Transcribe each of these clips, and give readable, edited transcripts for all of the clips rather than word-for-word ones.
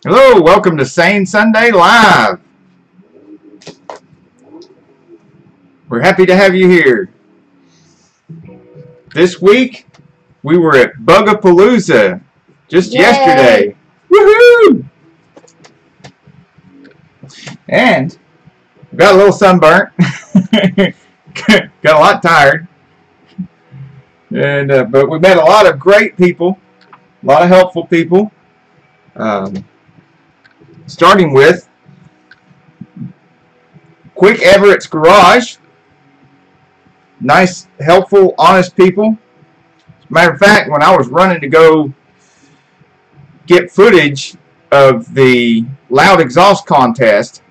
Hello, welcome to Sane Sunday Live. We're happy to have you here. This week, we were at Bugapaluza just yesterday. Woohoo! And got a little sunburnt. Got a lot tired. And but we met a lot of great people, a lot of helpful people. Starting with Quick Everett's Garage. Nice, helpful, honest people. As a matter of fact, when I was running to go get footage of the loud exhaust contest,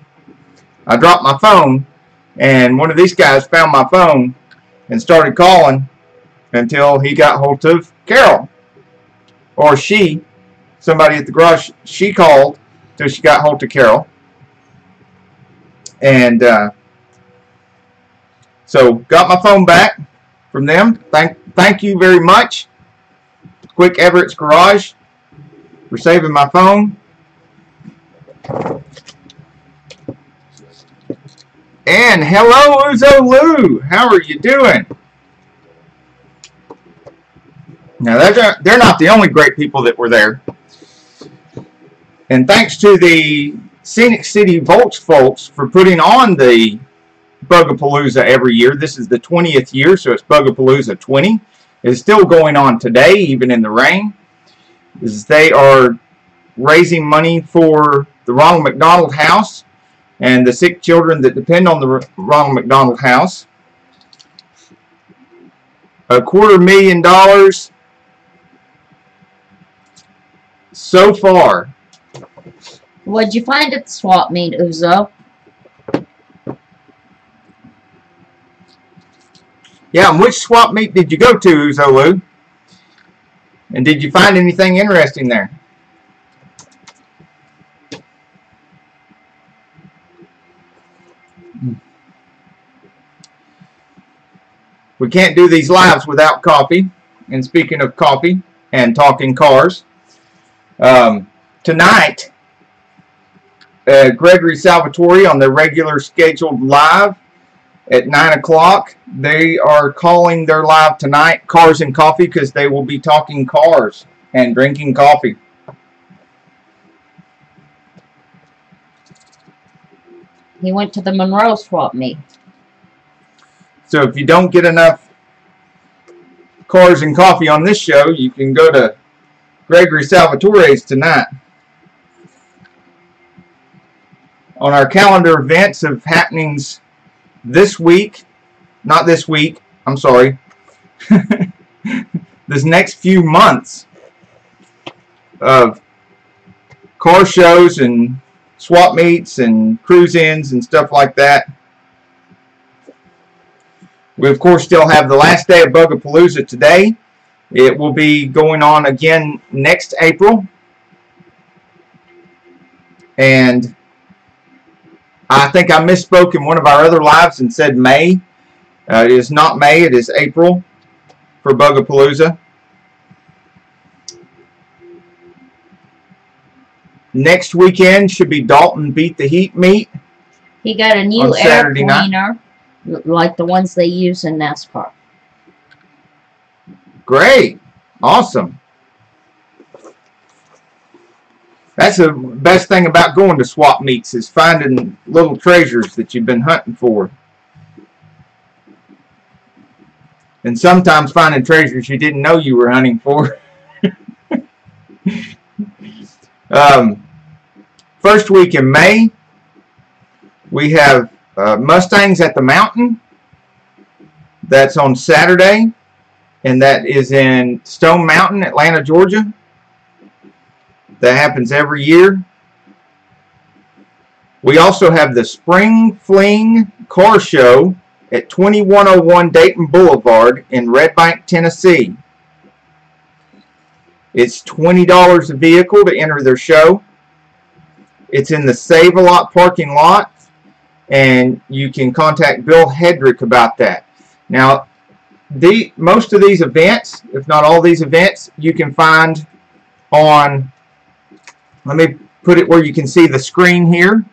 I dropped my phone, and one of these guys found my phone and started calling until he got hold of Carol. Or she, somebody at the garage, she called till she got hold of Carol. And so got my phone back from them. Thank you very much, Quick Everett's Garage, for saving my phone. And hello, Uzo Lou. How are you doing? Now, they're not the only great people that were there. And thanks to the Scenic City Volts folks for putting on the Bugapaluza every year. This is the 20th year, so it's Bugapaluza 20. It's still going on today, even in the rain. They are raising money for the Ronald McDonald House and the sick children that depend on the Ronald McDonald House. $250,000 so far. What'd you find at the swap meet, Uzo? Yeah, and which swap meet did you go to, Uzo Lou? And did you find anything interesting there? We can't do these lives without coffee. And speaking of coffee and talking cars, tonight, Gregory Salvatore on their regular scheduled live at 9 o'clock. They are calling their live tonight Cars and Coffee because they will be talking cars and drinking coffee. He went to the Monroe swap meet. So if you don't get enough Cars and Coffee on this show, you can go to Gregory Salvatore's tonight. On our calendar events of happenings this week, not this week, I'm sorry, this next few months of car shows and swap meets and cruise-ins and stuff like that. We, of course, still have the last day of Bugapaluza today. It will be going on again next April. And I think I misspoke in one of our other lives and said May. It is not May, it is April for Bugapaluza. Next weekend should be Dalton Beat the Heat meet. He got a new air cleaner, like the ones they use in NASCAR. Great. Awesome. That's the best thing about going to swap meets is finding little treasures that you've been hunting for. And sometimes finding treasures you didn't know you were hunting for. First week in May, we have Mustangs at the Mountain. That's on Saturday. And that is in Stone Mountain, Atlanta, Georgia. That happens every year. We also have the Spring Fling Car Show at 2101 Dayton Boulevard in Red Bank, Tennessee. It's $20 a vehicle to enter their show. It's in the Save-A-Lot parking lot, and you can contact Bill Hedrick about that. Now, most of these events, if not all these events, you can find on, let me put it where you can see the screen here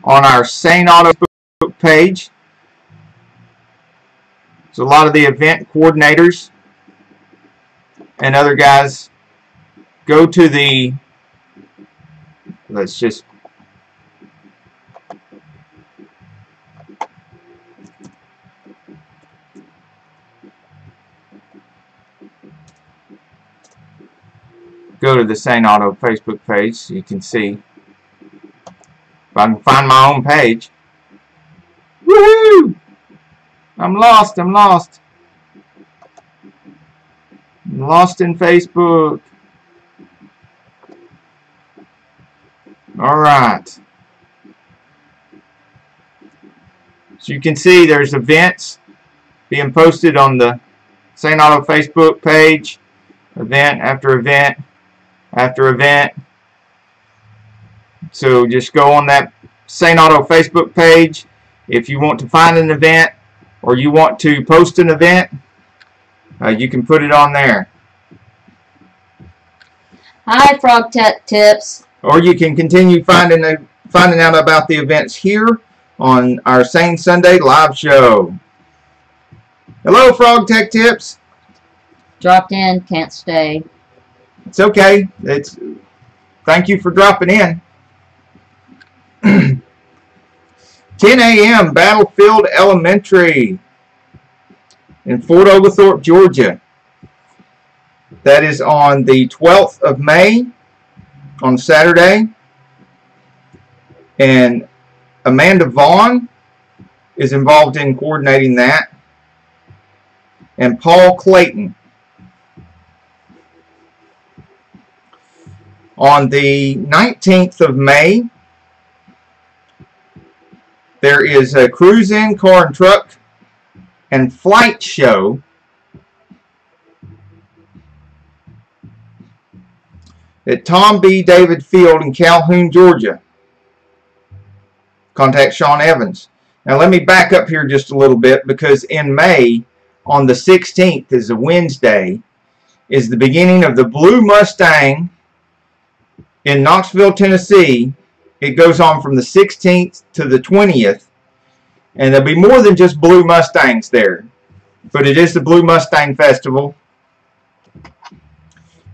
on our Saneauto Facebook page. So a lot of the event coordinators and other guys go to the, let's just go to the Saneauto Facebook page so you can see if I can find my own page. Woohoo! I'm lost, I'm lost. I'm lost in Facebook. Alright. So you can see there's events being posted on the Saneauto Facebook page. Event after event after event. So just go on that Saneauto Facebook page. If you want to find an event or you want to post an event, you can put it on there. Hi, Frog Tech Tips. Or you can continue finding out about the events here on our Sane Sunday Live show. Hello, Frog Tech Tips. Dropped in, can't stay. It's okay. Thank you for dropping in. 10 a.m. Battlefield Elementary in Fort Oglethorpe, Georgia. That is on the 12th of May, on Saturday. And Amanda Vaughn is involved in coordinating that. And Paul Clayton. On the 19th of May, there is a cruise-in car and truck and flight show at Tom B. David Field in Calhoun, Georgia. Contact Sean Evans. Now let me back up here just a little bit, because in May, on the 16th is a Wednesday, is the beginning of the Blue Mustang in Knoxville, Tennessee. It goes on from the 16th to the 20th. And there'll be more than just Blue Mustangs there. But it is the Blue Mustang Festival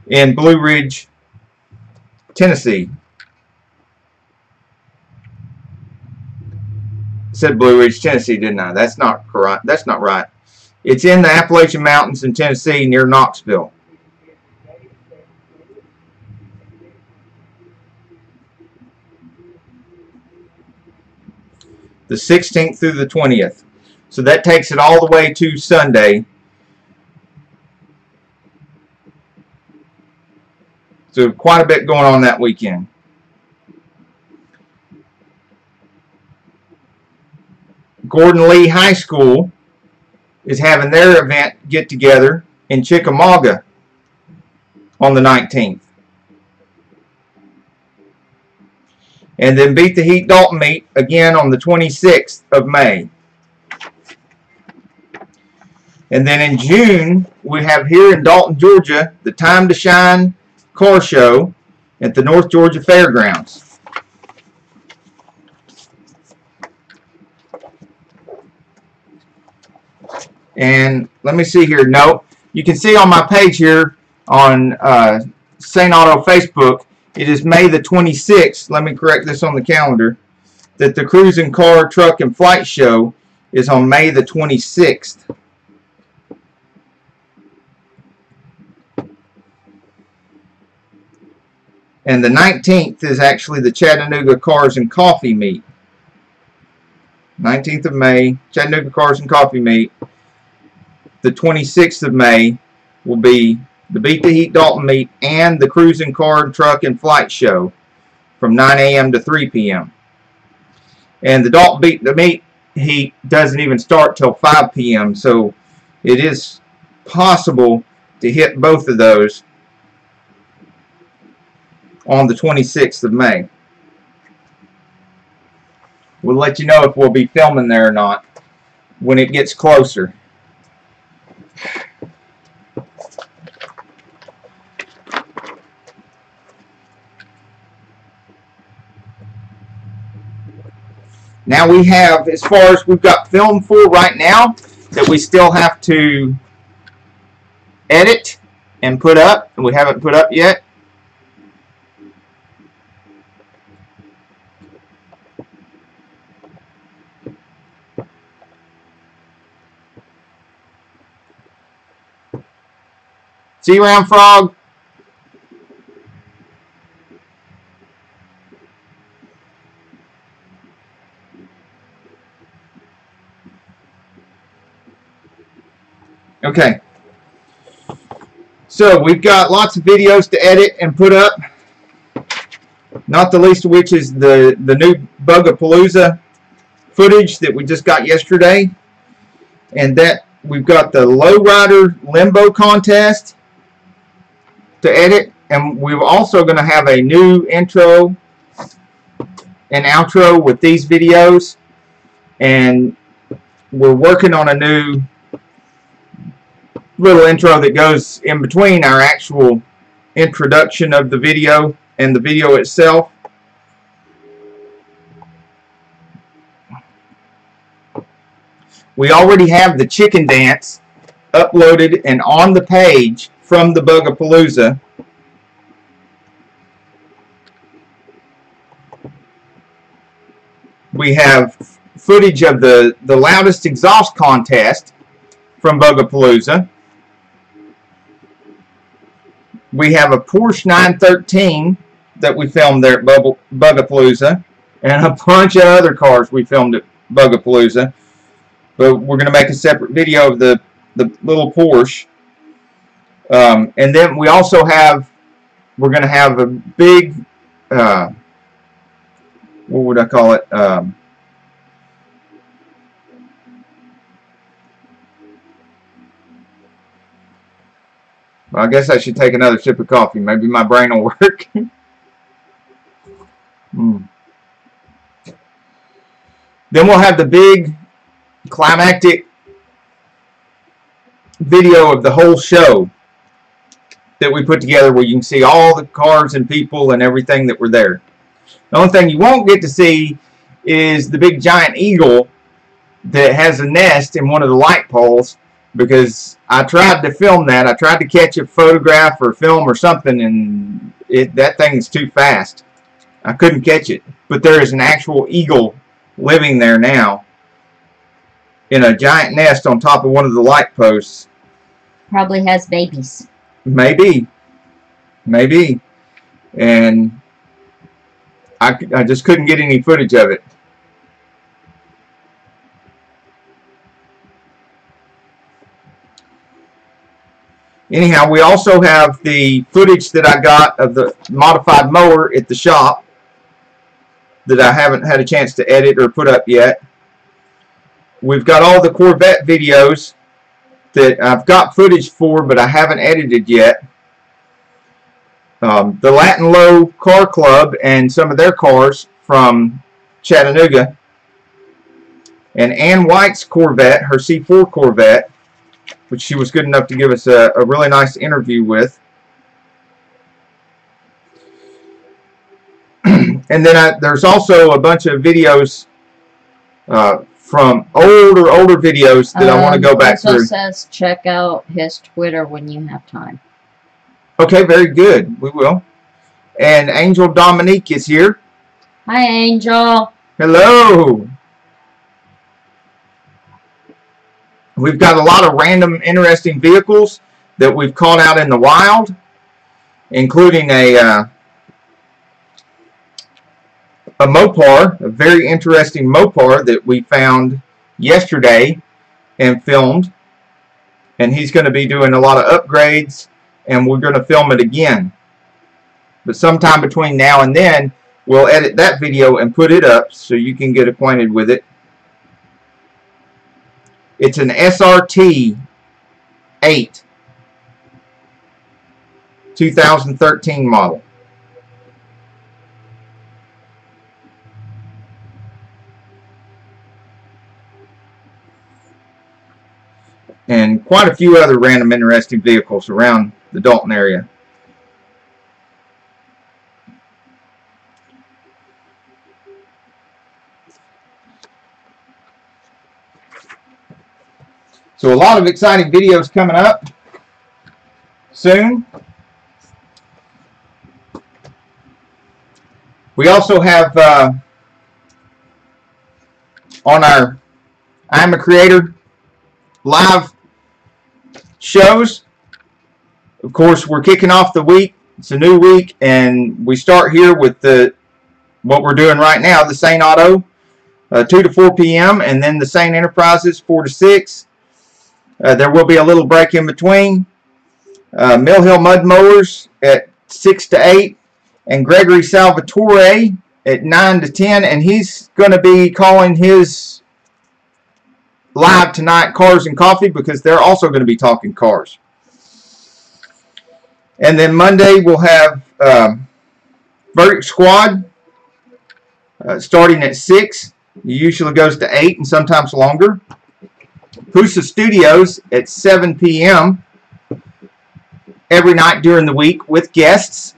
in Blue Ridge, Tennessee. I said Blue Ridge, Tennessee, didn't I? That's not correct. That's not right. It's in the Appalachian Mountains in Tennessee near Knoxville. The 16th through the 20th. So that takes it all the way to Sunday. So quite a bit going on that weekend. Gordon Lee High School is having their event get together in Chickamauga on the 19th. And then Beat the Heat Dalton Meet again on the 26th of May. And then in June, we have here in Dalton, Georgia, the Time to Shine car show at the North Georgia Fairgrounds. And let me see here. No, you can see on my page here on Saneauto Facebook, it is May the 26th. Let me correct this on the calendar. That the Cruising Car, Truck, and Flight Show is on May the 26th. And the 19th is actually the Chattanooga Cars and Coffee Meet. 19th of May, Chattanooga Cars and Coffee Meet. The 26th of May will be the Beat the Heat Dalton Meet and the Cruising Car, Truck, and Flight Show from 9 a.m. to 3 p.m. And the Dalton Beat the Meet Heat doesn't even start till 5 p.m. So it is possible to hit both of those on the 26th of May. We'll let you know if we'll be filming there or not when it gets closer. Now we have, as far as we've got film for right now, that we still have to edit and put up, and we haven't put up yet. See you around, Frog. Okay. So we've got lots of videos to edit and put up. Not the least of which is the new Bugapaluza footage that we just got yesterday. And that we've got the lowrider limbo contest to edit. And we're also going to have a new intro and outro with these videos. And we're working on a new little intro that goes in between our actual introduction of the video and the video itself. We already have the chicken dance uploaded and on the page from the Bugapaluza. We have footage of the loudest exhaust contest from Bugapaluza. We have a Porsche 913 that we filmed there at Bugapaluza, and a bunch of other cars we filmed at Bugapaluza. But we're going to make a separate video of the little Porsche. And then we also have, we're going to have a big, what would I call it? Well, I guess I should take another sip of coffee. Maybe my brain will work. Then we'll have the big climactic video of the whole show that we put together, where you can see all the cars and people and everything that were there. The only thing you won't get to see is the big giant eagle that has a nest in one of the light poles, because I tried to film that. I tried to catch a photograph or film or something, and that thing is too fast. I couldn't catch it. But there is an actual eagle living there now in a giant nest on top of one of the light posts. Probably has babies. Maybe. Maybe. And I just couldn't get any footage of it. Anyhow, we also have the footage that I got of the modified mower at the shop that I haven't had a chance to edit or put up yet. We've got all the Corvette videos that I've got footage for, but I haven't edited yet. The Latin Low Car Club and some of their cars from Chattanooga. And Ann White's Corvette, her C4 Corvette, which she was good enough to give us a really nice interview with. And then there's also a bunch of videos from older videos that I want to go back through. Also says check out his Twitter when you have time. Okay, very good. We will. And Angel Dominique is here. Hi, Angel. Hello. We've got a lot of random, interesting vehicles that we've caught out in the wild, including a Mopar, a very interesting Mopar that we found yesterday and filmed. And he's going to be doing a lot of upgrades, and we're going to film it again. But sometime between now and then, we'll edit that video and put it up so you can get acquainted with it. It's an SRT 8 2013 model. And quite a few other random interesting vehicles around the Dalton area. So a lot of exciting videos coming up soon. We also have on our I'm a Creator live shows. Of course, we're kicking off the week. It's a new week, and we start here with what we're doing right now, the Saneauto, 2 to 4 p.m., and then the Sane Enterprises, 4 to 6. There will be a little break in between. Mill Hill Mud Mowers at 6 to 8, and Gregory Salvatore at 9 to 10, and he's going to be calling his live tonight Cars and Coffee, because they're also going to be talking cars. And then Monday we'll have Verdict Squad starting at 6. It usually goes to 8 and sometimes longer. Pusa Studios at 7 p.m. every night during the week with guests.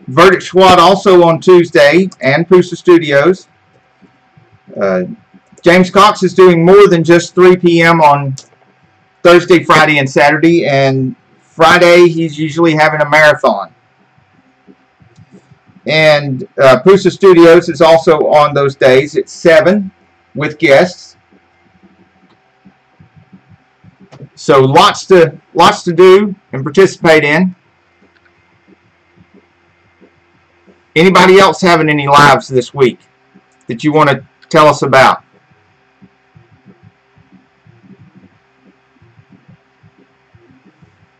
Verdict Squad also on Tuesday, and Pusa Studios. James Cox is doing more than just 3 p.m. on Thursday, Friday, and Saturday, and Friday he's usually having a marathon. And Pusa Studios is also on those days at 7 with guests. So lots to do and participate in. Anybody else having any lives this week that you want to tell us about?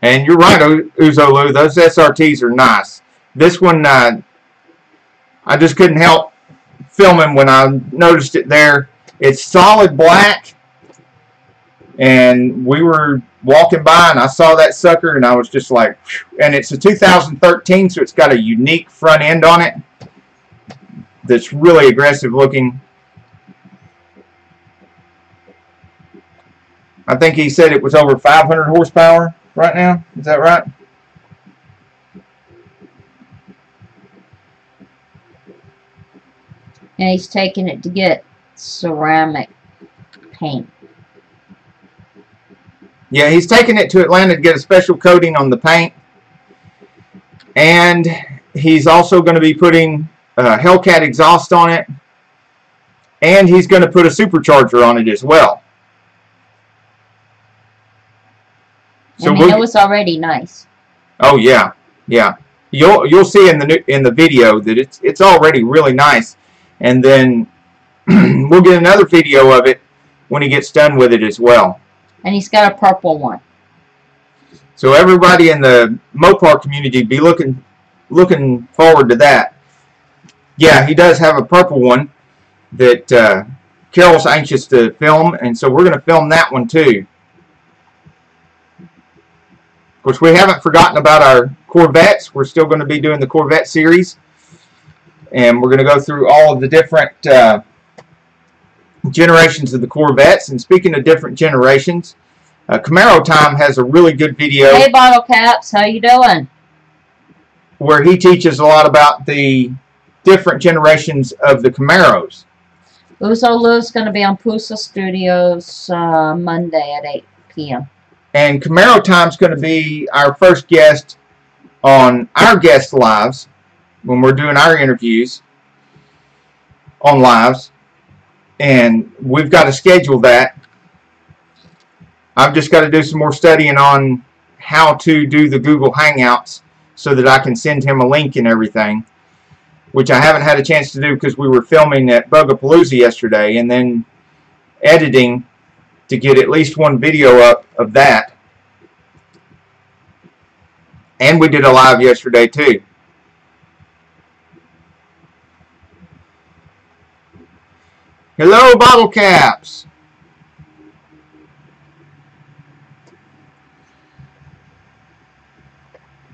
And you're right, Uzolu, those SRTs are nice. This one, I just couldn't help filming when I noticed it there. It's solid black, and we were walking by and I saw that sucker and I was just like, whew. And it's a 2013, so it's got a unique front end on it that's really aggressive looking. I think he said it was over 500 horsepower right now. Is that right? And he's taking it to get ceramic paint. Yeah, he's taking it to Atlanta to get a special coating on the paint. And he's also going to be putting Hellcat exhaust on it. And he's going to put a supercharger on it as well. So it was already nice. Oh yeah, yeah. You'll see in the video that it's already really nice, and then we'll get another video of it when he gets done with it as well. And he's got a purple one. So everybody in the Mopar community be looking forward to that. Yeah, he does have a purple one that Carol's anxious to film, and so we're going to film that one too. Of course, we haven't forgotten about our Corvettes. We're still going to be doing the Corvette series. And we're going to go through all of the different generations of the Corvettes. And speaking of different generations, Camaro Time has a really good video. Hey, Bottle Caps. How you doing? Where he teaches a lot about the different generations of the Camaros. Uzo Lou's going to be on Pusa Studios Monday at 8 p.m. And Camaro Time's going to be our first guest on our guest lives when we're doing our interviews on lives. And we've got to schedule that. I've just got to do some more studying on how to do the Google Hangouts so that I can send him a link and everything, which I haven't had a chance to do because we were filming at Bugapaluza yesterday and then editing to get at least one video up of that. And we did a live yesterday too. Hello, Bottle Caps.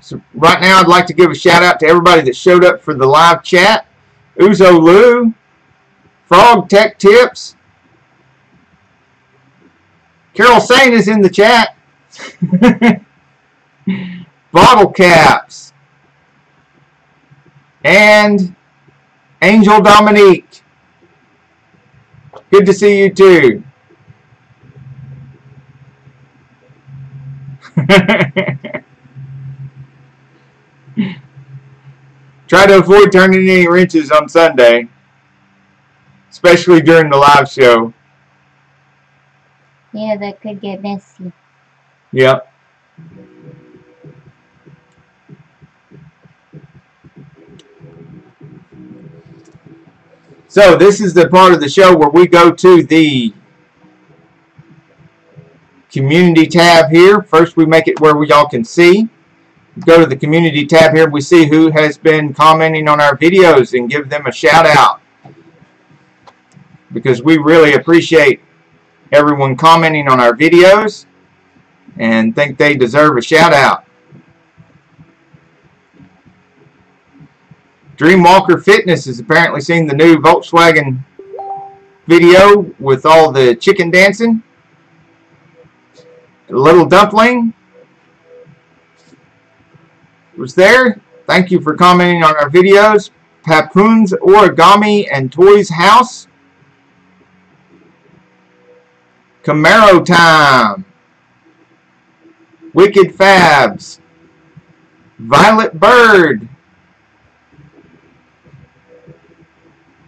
So right now I'd like to give a shout out to everybody that showed up for the live chat. Uzo Lou, Frog Tech Tips, Carol Sane is in the chat. Bottle Caps. And Angel Dominique. Good to see you too. Try to avoid turning any wrenches on Sunday, especially during the live show. Yeah, that could get messy. Yep. So this is the part of the show where we go to the community tab here. First we make it where y'all can see. Go to the community tab here. We see who has been commenting on our videos and give them a shout out, because we really appreciate everyone commenting on our videos and think they deserve a shout out. Dreamwalker Fitness has apparently seen the new Volkswagen video with all the chicken dancing. Little Dumpling was there. Thank you for commenting on our videos. Papoon's Origami and Toys House. Camaro Time. Wicked Fabs. Violet Bird.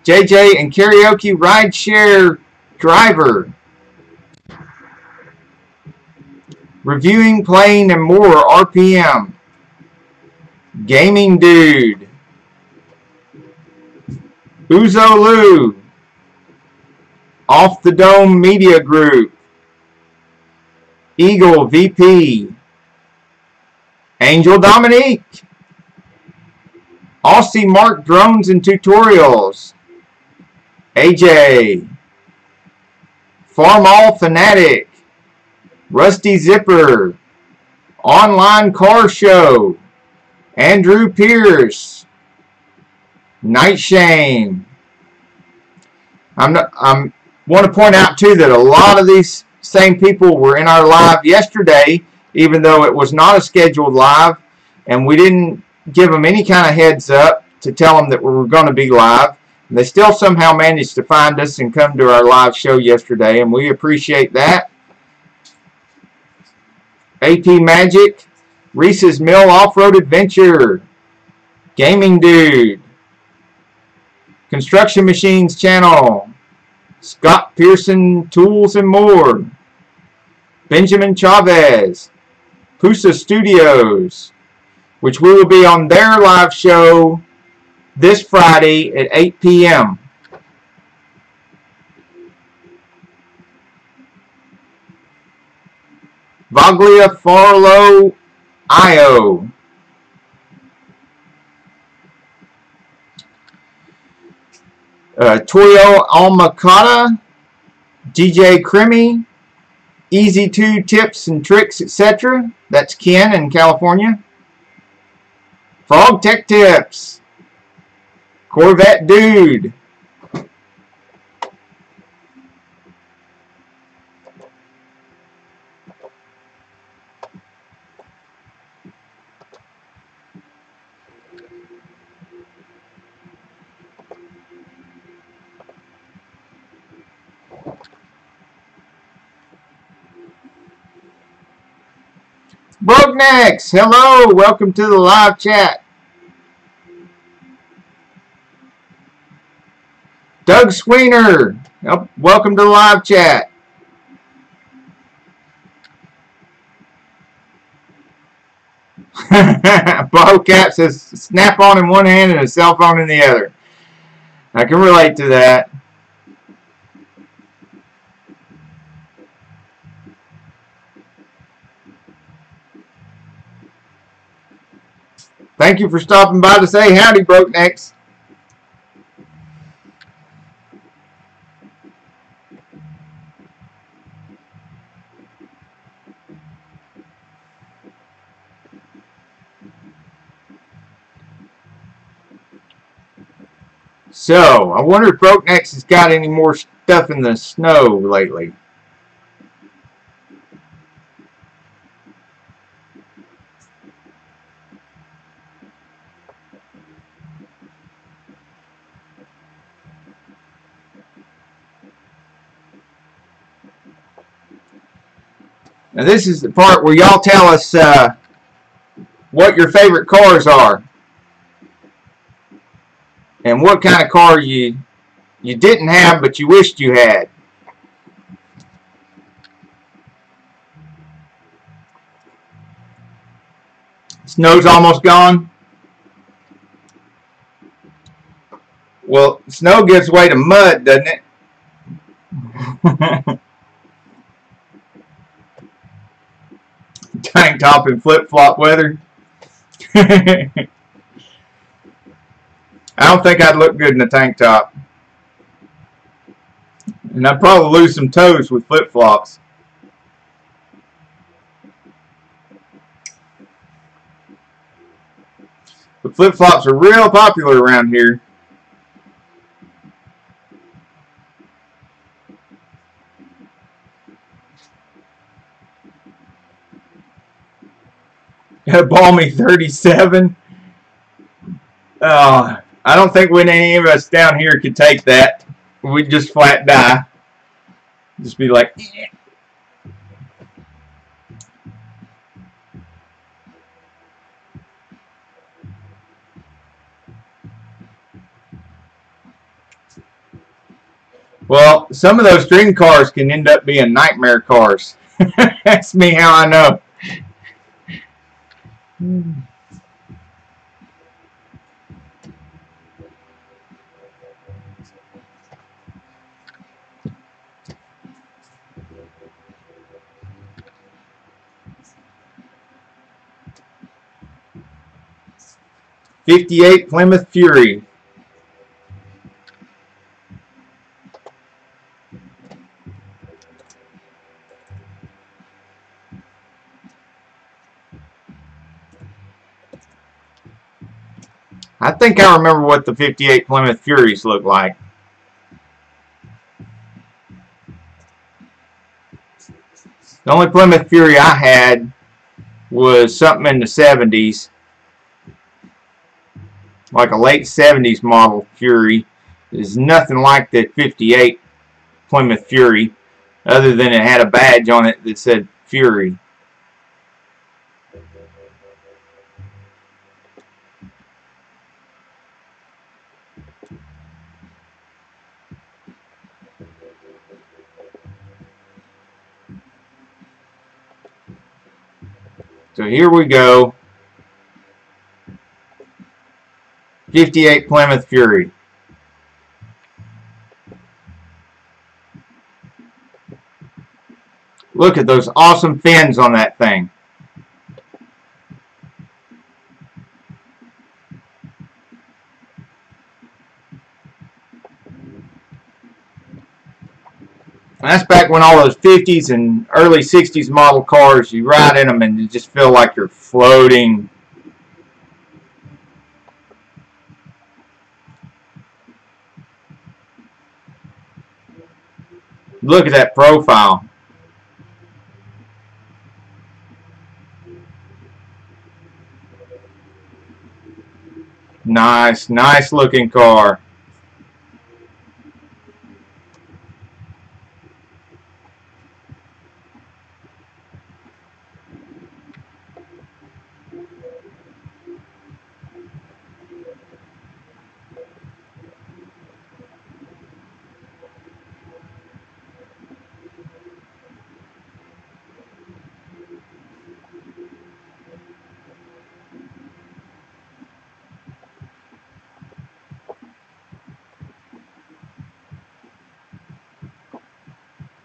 JJ and Karaoke Rideshare Driver. Reviewing, Playing, and More RPM. Gaming Dude. Uzo Lou. Off the Dome Media Group. Eagle VP. Angel Dominique. Aussie Mark Drones and Tutorials. AJ. Farmall Fanatic. Rusty Zipper. Online Car Show. Andrew Pierce. Night Shame. I want to point out too that a lot of these same people were in our live yesterday, even though it was not a scheduled live, and we didn't give them any kind of heads up to tell them that we were going to be live. And they still somehow managed to find us and come to our live show yesterday, and we appreciate that. AP Magic, Reese's Mill Off-Road Adventure, Gaming Dude, Construction Machines Channel, Scott Pearson Tools and More, Benjamin Chavez, Pusa Studios, which we will be on their live show this Friday at 8 p.m. Vaglia Farlow IO. Toyo Almacata, DJ Crimmy, Easy 2 Tips and Tricks, etc. That's Ken in California. Frog Tech Tips, Corvette Dude, Brokenecks, hello, welcome to the live chat. Doug Sweener, welcome to the live chat. Bobcat says snap on in one hand and a cell phone in the other. I can relate to that. Thank you for stopping by to say howdy, Brokenecks. So, I wonder if Brokenecks has got any more stuff in the snow lately. Now this is the part where y'all tell us what your favorite cars are. And what kind of car you didn't have but you wished you had. Snow's almost gone. Well, snow gives way to mud, doesn't it? Tank top and flip-flop weather. I don't think I'd look good in a tank top. And I'd probably lose some toes with flip-flops. The flip-flops are real popular around here. A balmy 37. I don't think any of us down here could take that. We'd just flat die. Just be like, eh. Well, some of those dream cars can end up being nightmare cars. Ask me how I know. '58 Plymouth Fury. I think I remember what the '58 Plymouth Furies look like. The only Plymouth Fury I had was something in the 70s. Like a late 70s model Fury. There's nothing like the '58 Plymouth Fury other than it had a badge on it that said Fury. So here we go. '58 Plymouth Fury. Look at those awesome fins on that thing. That's back when all those 50s and early 60s model cars, you ride in them and you just feel like you're floating. Look at that profile. Nice, nice looking car.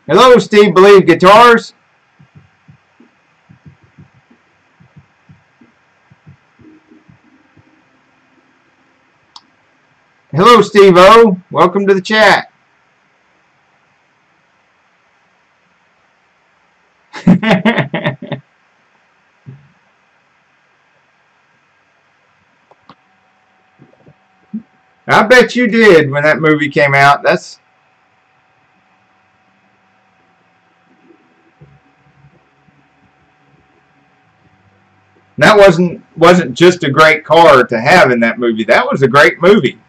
Hello, Steve Believe Guitars. Hello, Steve O. Welcome to the chat. I bet you did when that movie came out. That wasn't just a great car to have in that movie. That was a great movie.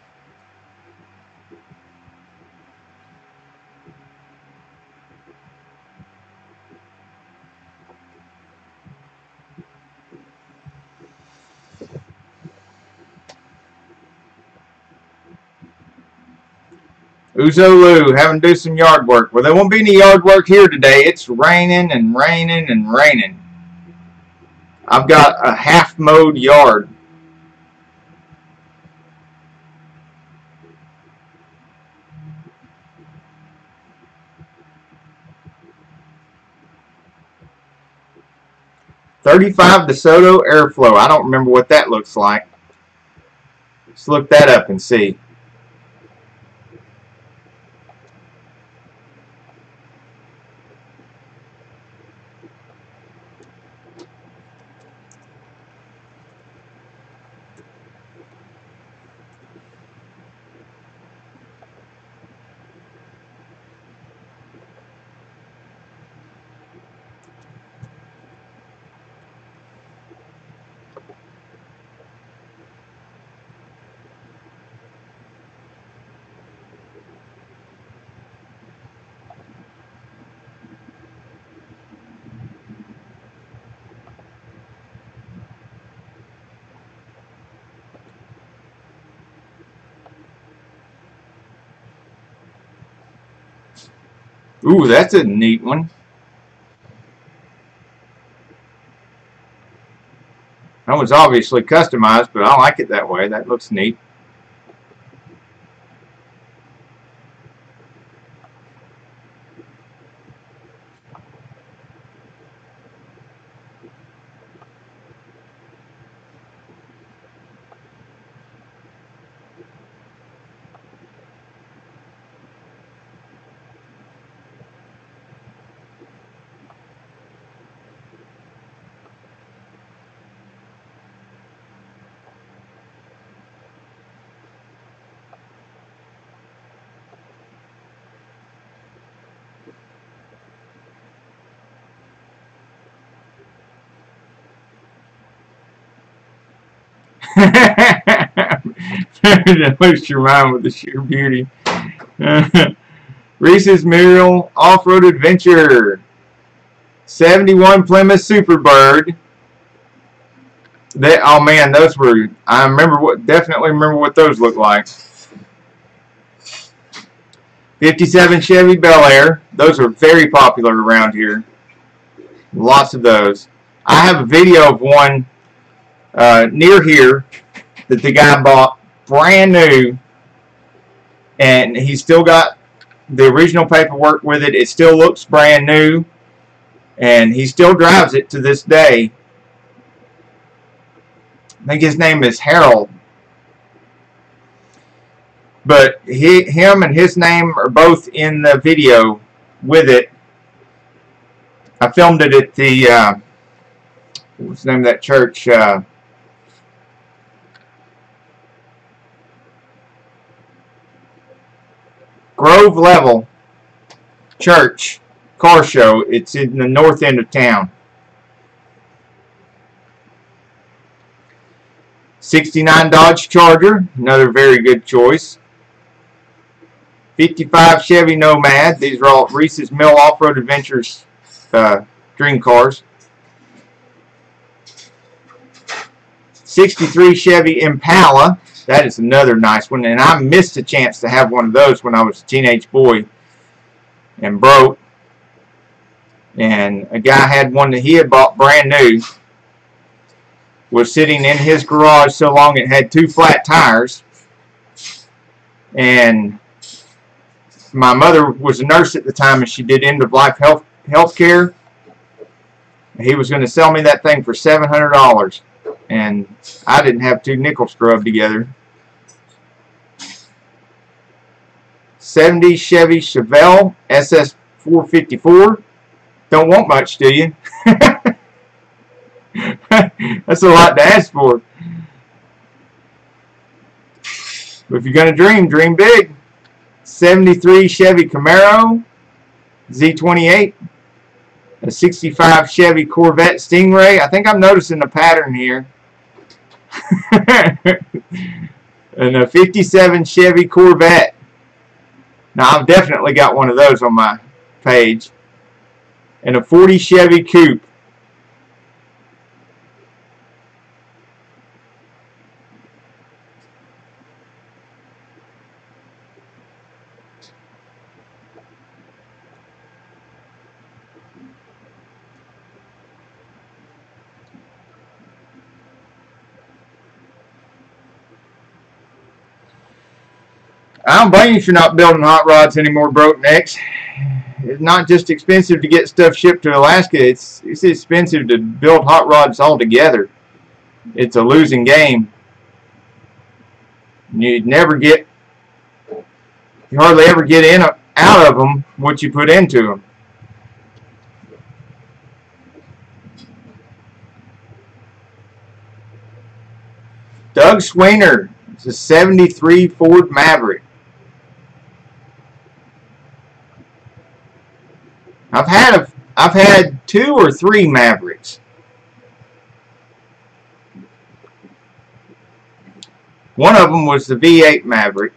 Uzolu, having to do some yard work. Well, there won't be any yard work here today. It's raining and raining and raining. I've got a half-mowed yard. $35 DeSoto airflow. I don't remember what that looks like. Let's look that up and see. Ooh, that's a neat one. That was obviously customized, but I like it that way. That looks neat. That blows your mind with the sheer beauty. Reese's Muriel Off-Road Adventure. 71 Plymouth Superbird. Oh man, those were, I remember definitely remember what those looked like. 57 Chevy Bel Air. Those are very popular around here. Lots of those. I have a video of one near here that the guy bought brand new, and he still got the original paperwork with it. It still looks brand new, and he still drives it to this day. I think his name is Harold. But him and his name are both in the video with it. I filmed it at the, what's the name of that church? Grove Level Church car show. It's in the north end of town. 69 Dodge Charger, another very good choice. 55 Chevy Nomad. These are all Reese's Mill Off-Road Adventures dream cars. 63 Chevy Impala. That is another nice one, and I missed a chance to have one of those when I was a teenage boy and broke. And a guy had one that he had bought brand new. Was sitting in his garage so long it had 2 flat tires. And my mother was a nurse at the time, and she did end-of-life health care. He was going to sell me that thing for $700, and I didn't have 2 nickels to rub together. 70 Chevy Chevelle SS 454. Don't want much, do you? That's a lot to ask for. But if you're going to dream, dream big. 73 Chevy Camaro Z28. A 65 Chevy Corvette Stingray. I think I'm noticing a pattern here. And a 57 Chevy Corvette. Now, I've definitely got one of those on my page. And a 40 Chevy Coupe. I don't blame you for not building hot rods anymore, broke necks. It's not just expensive to get stuff shipped to Alaska. It's expensive to build hot rods altogether. It's a losing game. You hardly ever get out of them what you put into them. Doug Sweener. It's a 73 Ford Maverick. I've had 2 or 3 Mavericks. One of them was the V8 Maverick.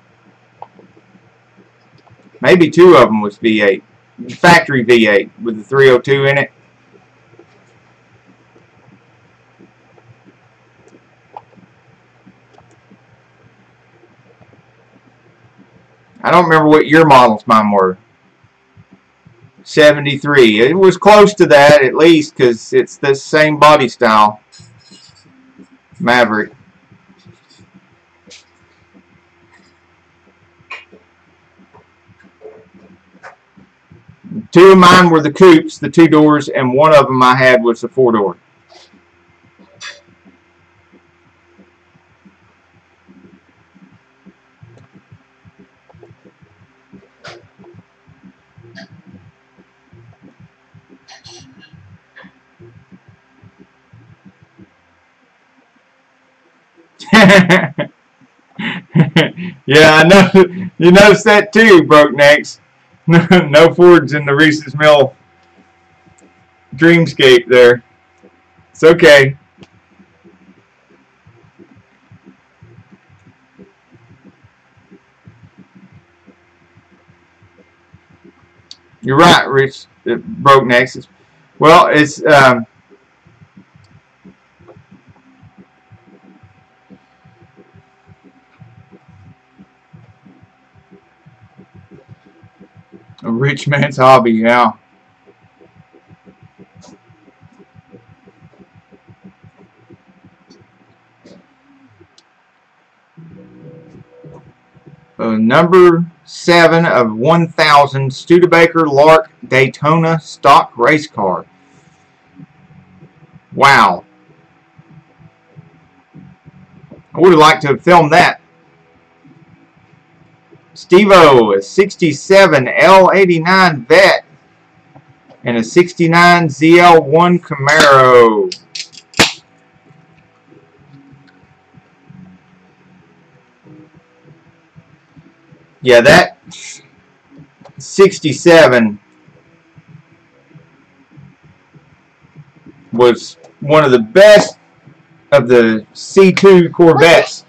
Maybe 2 of them was V8. Factory V8 with the 302 in it. I don't remember what year models mine were. 73. It was close to that at least because it's the same body style. Maverick. Two of mine were the coupes, the 2 doors, and one of them I had was the 4-door. Yeah, I know. You noticed that too, broke necks. No Fords in the Reese's Mill dreamscape there. It's okay. You're right, Rich. Broke necks. Well, it's a rich man's hobby, yeah. Number 7 of 1,000 Studebaker Lark Daytona stock race car. Wow. I would have liked to have filmed that. Steve-O, a 67 L89 Vet and a 69 ZL1 Camaro. Yeah, that 67 was one of the best of the C2 Corvettes.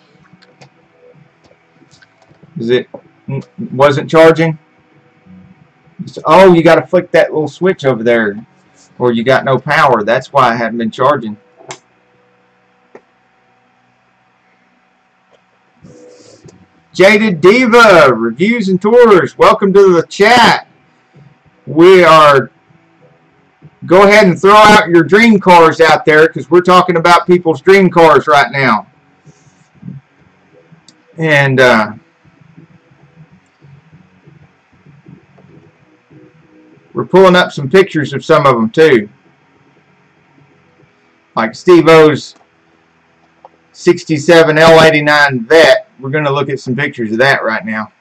Wasn't charging? Oh, you got to flick that little switch over there, or you got no power. That's why I hadn't been charging. Jaded Diva, reviews and tours. Welcome to the chat. We are, go ahead and throw out your dream cars out there because we're talking about people's dream cars right now. And we're pulling up some pictures of some of them too. Like Steve-O's 67 L89 Vet. We're going to look at some pictures of that right now.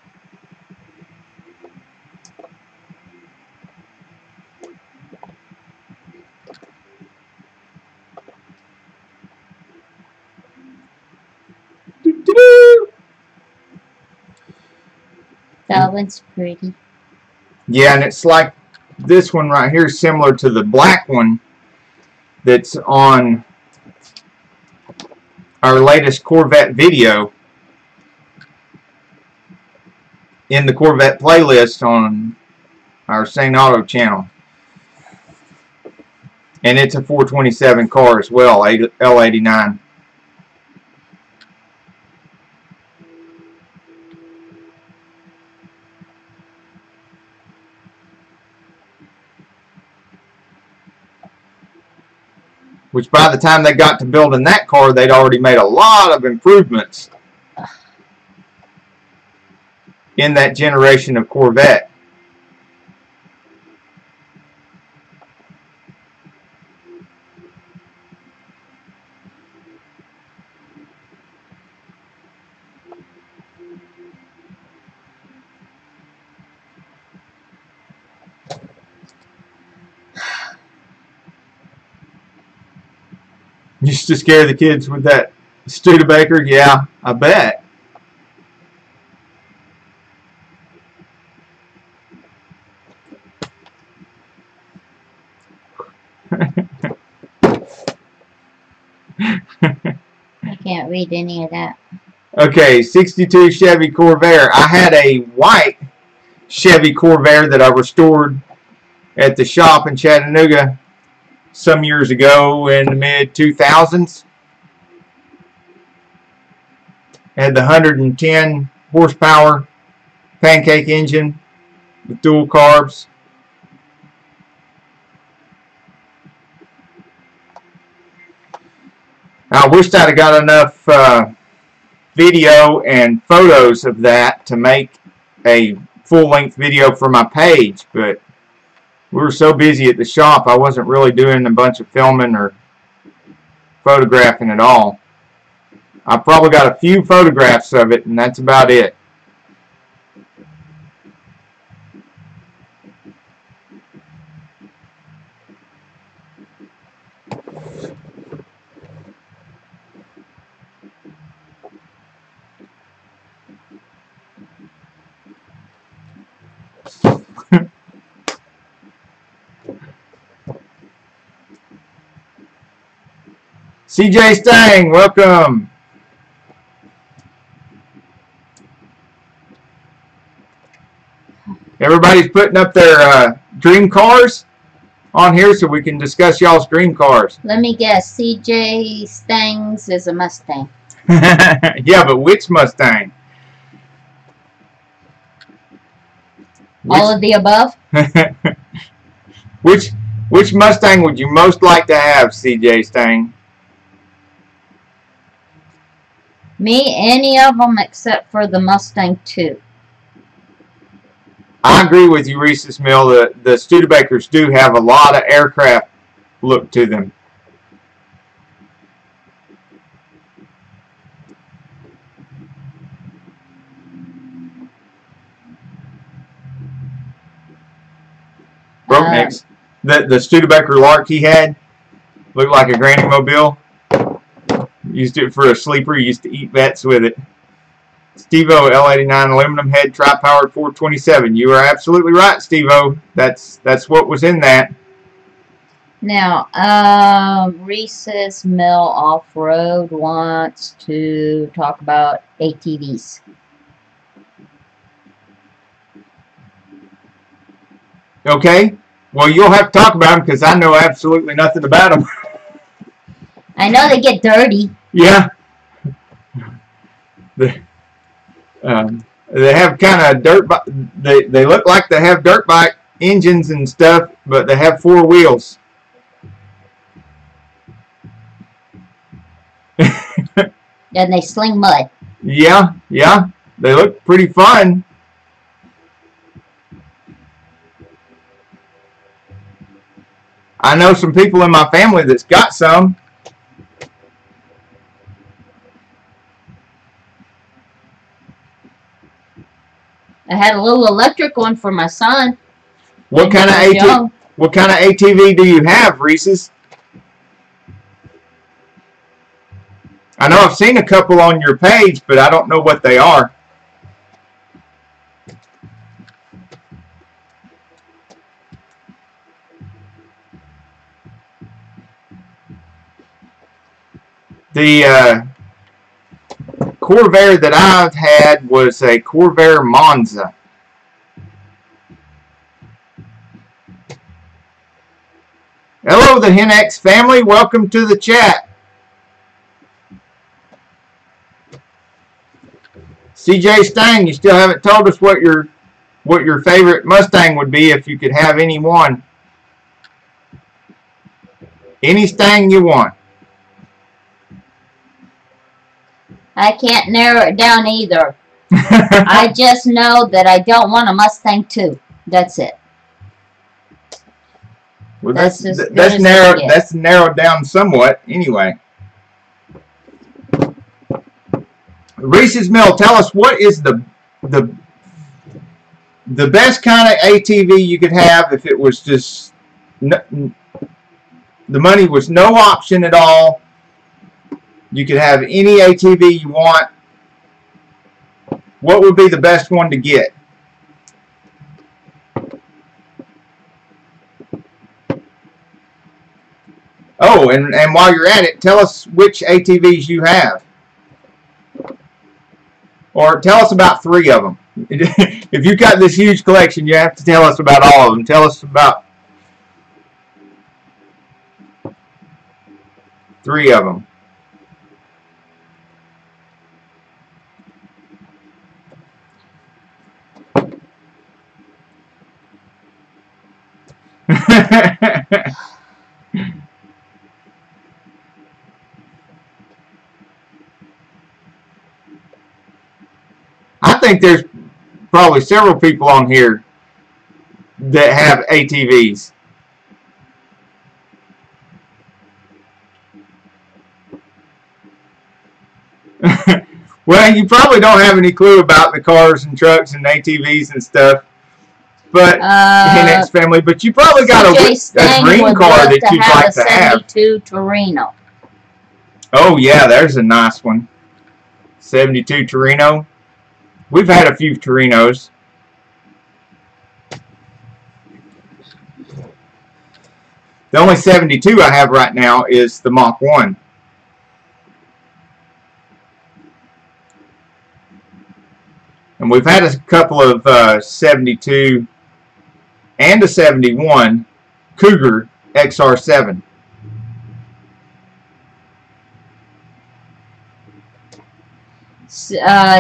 That one's pretty. Yeah, and it's like this one right here is similar to the black one that's on our latest Corvette video in the Corvette playlist on our Saneauto channel. And it's a 427 car as well, L89. Which by the time they got to building that car, they'd already made a lot of improvements. in that generation of Corvette. Used to scare the kids with that Studebaker? Yeah, I bet. I can't read any of that. Okay, 62 Chevy Corvair. I had a white Chevy Corvair that I restored at the shop in Chattanooga some years ago in the mid-2000s. Had the 110 horsepower pancake engine with dual carbs. I wished I'd have got enough video and photos of that to make a full-length video for my page, but we were so busy at the shop I wasn't really doing a bunch of filming or photographing at all. I probably got a few photographs of it, and that's about it. CJ Stang, welcome. Everybody's putting up their dream cars on here so we can discuss y'all's dream cars. Let me guess. CJ Stang's is a Mustang. Yeah, but which Mustang? All of the above? Which Mustang would you most like to have, CJ Stang? Me, any of them except for the Mustang 2. I agree with you, Reese's Mill. The Studebakers do have a lot of aircraft look to them. Brokenecks. The Studebaker Lark he had looked like a granny mobile. Used it for a sleeper. Used to eat vets with it. Steve-O L89 aluminum head tri-powered 427. You are absolutely right, Steve-O. That's what was in that. Now, Reese's Mill Off-Road wants to talk about ATVs. Okay. Well, you'll have to talk about them because I know absolutely nothing about them. I know they get dirty. Yeah. They have kind of dirt. They look like they have dirt bike engines and stuff, but they have 4 wheels. And they sling mud. Yeah. They look pretty fun. I know some people in my family that's got some. I had a little electric one for my son. What kind of ATV do you have, Reese's? I know I've seen a couple on your page, but I don't know what they are. The Corvair that I've had was a Corvair Monza. Hello, the HenX family. Welcome to the chat. CJ Stang, you still haven't told us what your favorite Mustang would be if you could have any one. Any Stang you want. I can't narrow it down either. I just know that I don't want a Mustang 2. That's it. Well, that's narrowed down somewhat. Anyway, Reese's Mill, tell us what is the best kind of ATV you could have if it was just the money was no option at all. You could have any ATV you want. What would be the best one to get? Oh, and while you're at it, tell us which ATVs you have. Or tell us about 3 of them. If you've got this huge collection, you have to tell us about all of them. Tell us about 3 of them. I think there's probably several people on here that have ATVs. Well, you probably don't have any clue about the cars and trucks and ATVs and stuff, but in its family. But you probably got a dream car that you'd like to have. 72 Torino. Oh yeah, there's a nice one. 72 Torino. We've had a few Torinos. The only 72 I have right now is the Mach 1. And we've had a couple of 72 and a 71 Cougar XR7.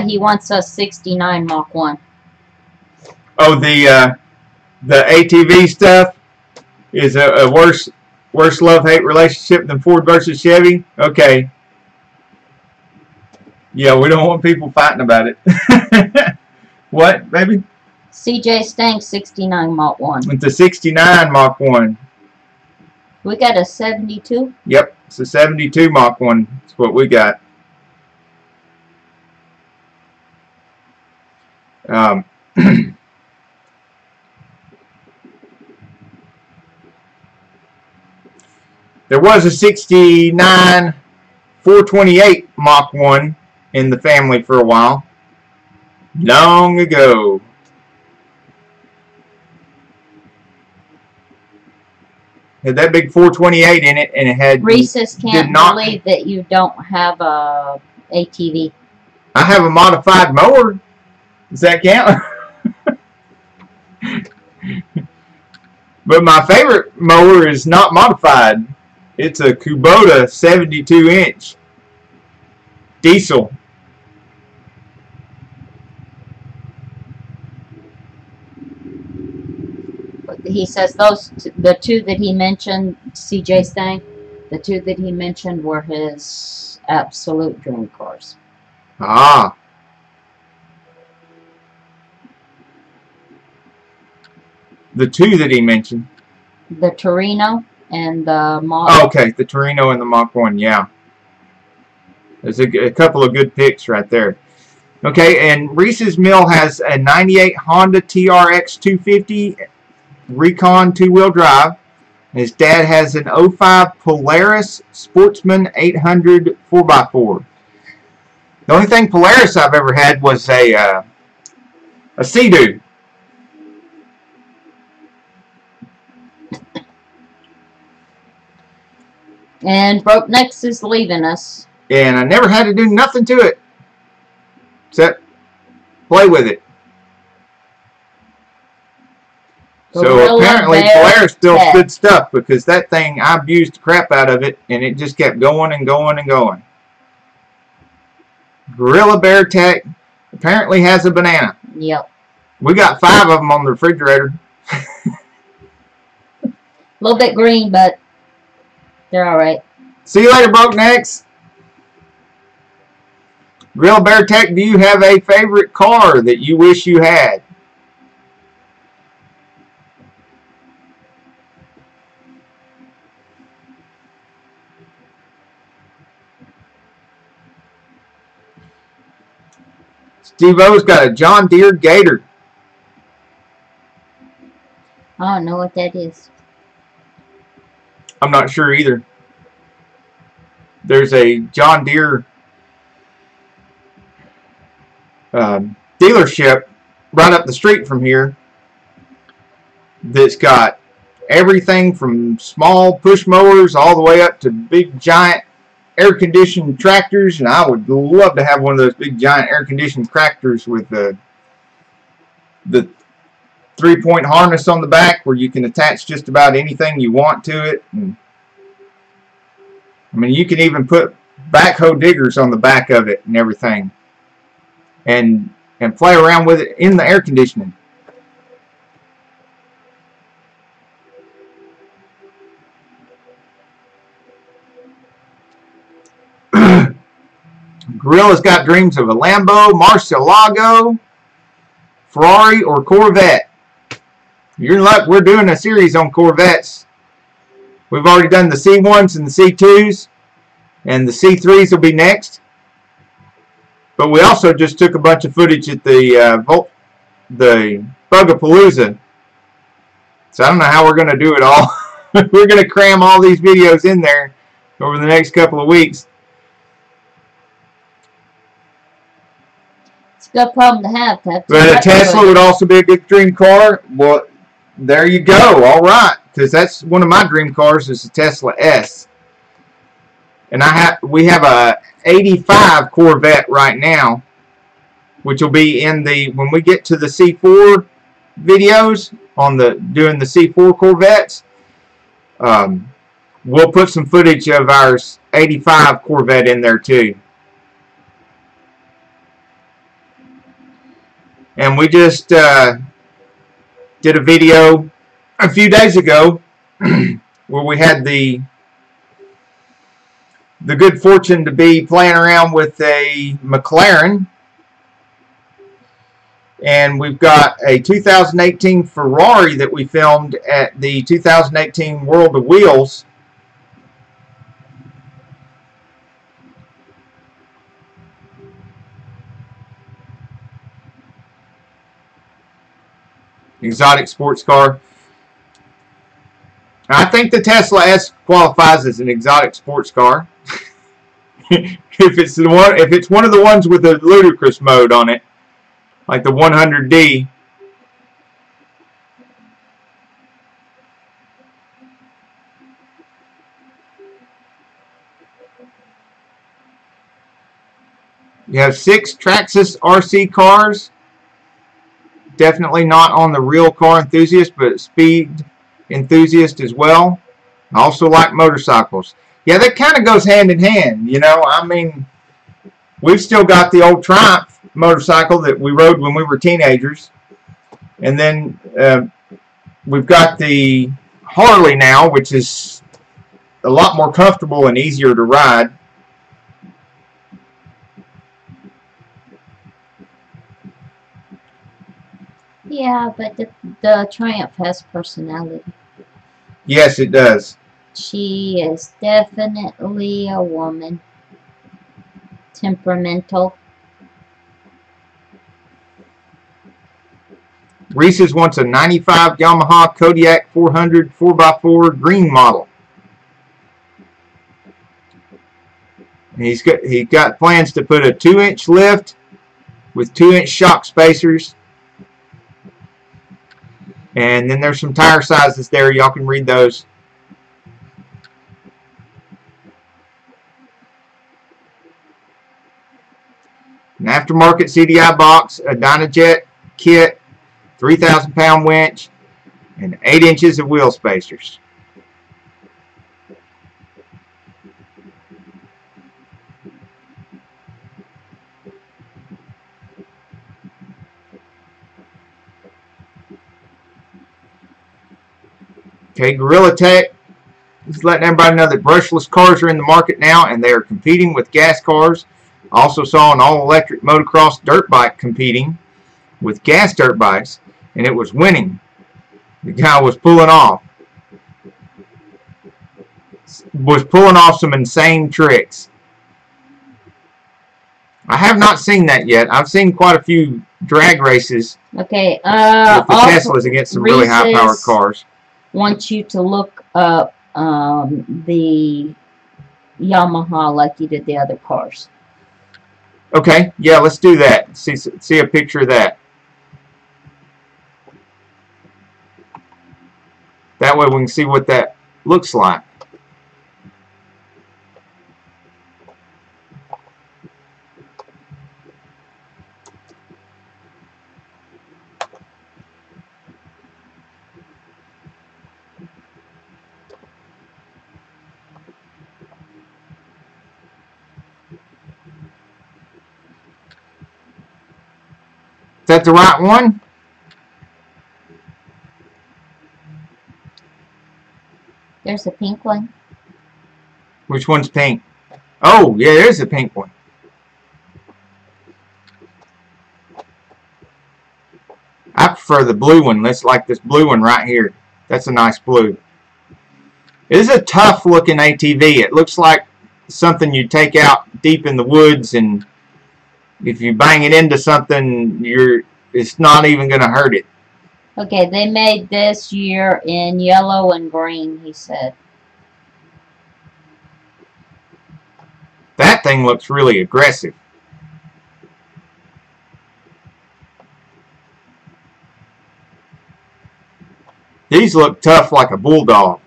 He wants a 69 Mach 1. Oh, the ATV stuff is a worse love-hate relationship than Ford versus Chevy? Okay. Yeah, we don't want people fighting about it. What, baby? CJ Stang 69 Mach 1. It's a 69 Mach 1. We got a 72? Yep, it's a 72 Mach 1. That's what we got. There was a 69 428 Mach 1 in the family for a while. Long ago. Had that big 428 in it, and it had... Reese's can't believe that you don't have a ATV. I have a modified mower. Does that count? But my favorite mower is not modified. It's a Kubota 72-inch diesel. He says the 2 that he mentioned, CJ Stang, the 2 that he mentioned were his absolute dream cars. Ah. The 2 that he mentioned. The Torino and the Mach. Oh, okay, the Torino and the Mach 1, yeah. There's a couple of good picks right there. Okay, and Reese's Mill has a 98 Honda TRX 250 Recon 2-wheel drive. His dad has an 05 Polaris Sportsman 800 4x4. The only thing Polaris I've ever had was a Sea-Doo. And Broke Necks is leaving us. And I never had to do nothing to it except play with it. So apparently Polaris still good stuff, because that thing, I abused the crap out of it, and it just kept going and going and going. Gorilla Bear Tech apparently has a banana. Yep. We got 5 of them on the refrigerator. A little bit green, but they're alright. See you later, Broke Necks. Real Bear Tech, do you have a favorite car that you wish you had? Steve O's got a John Deere Gator. I don't know what that is. I'm not sure either. There's a John Deere dealership right up the street from here that's got everything from small push mowers all the way up to big giant air-conditioned tractors, and I would love to have one of those big giant air-conditioned tractors with the 3-point harness on the back where you can attach just about anything you want to it. And, I mean, you can even put backhoe diggers on the back of it and everything, and play around with it in the air conditioning. Gorilla's got dreams of a Lambo, Murcielago, Ferrari, or Corvette. You're in luck. We're doing a series on Corvettes. We've already done the C1s and the C2s, and the C3s will be next. But we also just took a bunch of footage at the Bugapaluza. So I don't know how we're going to do it all. We're going to cram all these videos in there over the next couple of weeks. It's a good problem to have. But a Tesla would also be a good dream car. Well, there you go. All right, because that's one of my dream cars is a Tesla S. And we have a 85 Corvette right now, which will be in the when we get to the C4 videos on doing the C4 Corvettes. We'll put some footage of our 85 Corvette in there too. And we just did a video a few days ago where we had the good fortune to be playing around with a McLaren, and we've got a 2018 Ferrari that we filmed at the 2018 World of Wheels. Exotic sports car. I think the Tesla S qualifies as an exotic sports car. if it's one of the ones with the ludicrous mode on it, like the 100D. You have 6 Traxxas RC cars. Definitely not on the real car enthusiast, but speed enthusiast as well. I also like motorcycles. Yeah, that kind of goes hand in hand, you know. I mean, we've still got the old Triumph motorcycle that we rode when we were teenagers. And then we've got the Harley now, which is a lot more comfortable and easier to ride. Yeah, but the Triumph has personality. Yes, it does. She is definitely a woman. Temperamental. Reese's wants a 95 Yamaha Kodiak 400 4x4 green model. He's got plans to put a 2-inch lift with 2-inch shock spacers. And then there's some tire sizes there. Y'all can read those. An aftermarket CDI box, a Dynajet kit, 3,000 pound winch, and 8 inches of wheel spacers. Okay, Gorilla Tech is letting everybody know that brushless cars are in the market now, and they are competing with gas cars. Also saw an all-electric motocross dirt bike competing with gas dirt bikes, and it was winning. The guy was pulling off some insane tricks. I have not seen that yet. I've seen quite a few drag races Okay. with the Teslas against some really high-powered cars. Want you to look up the Yamaha like you did the other cars. Okay, yeah, let's do that. See a picture of that. That way we can see what that looks like. Is that the right one? There's a pink one. Which one's pink? Oh, yeah, there's a pink one. I prefer the blue one. Let's like this blue one right here. That's a nice blue. It is a tough looking ATV. It looks like something you take out deep in the woods, and if you bang it into something, it's not even going to hurt it. Okay, they made this year in yellow and green, he said. That thing looks really aggressive. These look tough like a bulldog.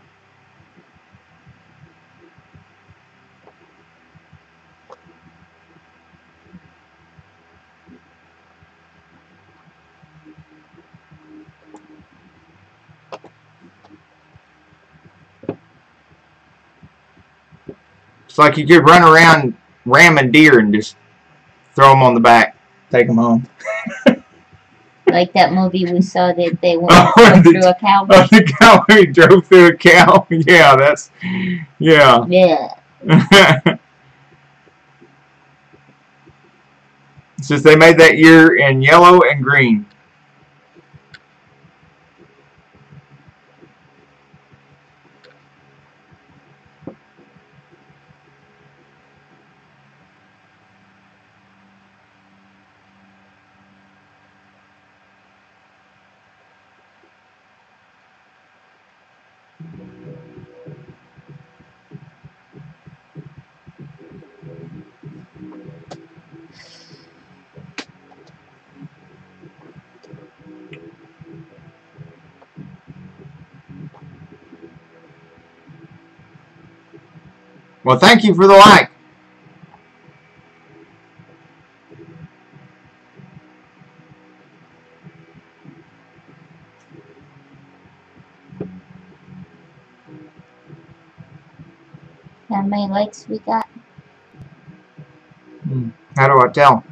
It's like you could run around ramming deer and just throw them on the back, take them home. Like that movie we saw that they went through a cow. Oh, the cow drove through a cow. Yeah, that's, yeah. Yeah. Since they made that year in yellow and green. Well, thank you for the like. How many likes we got? How do I tell?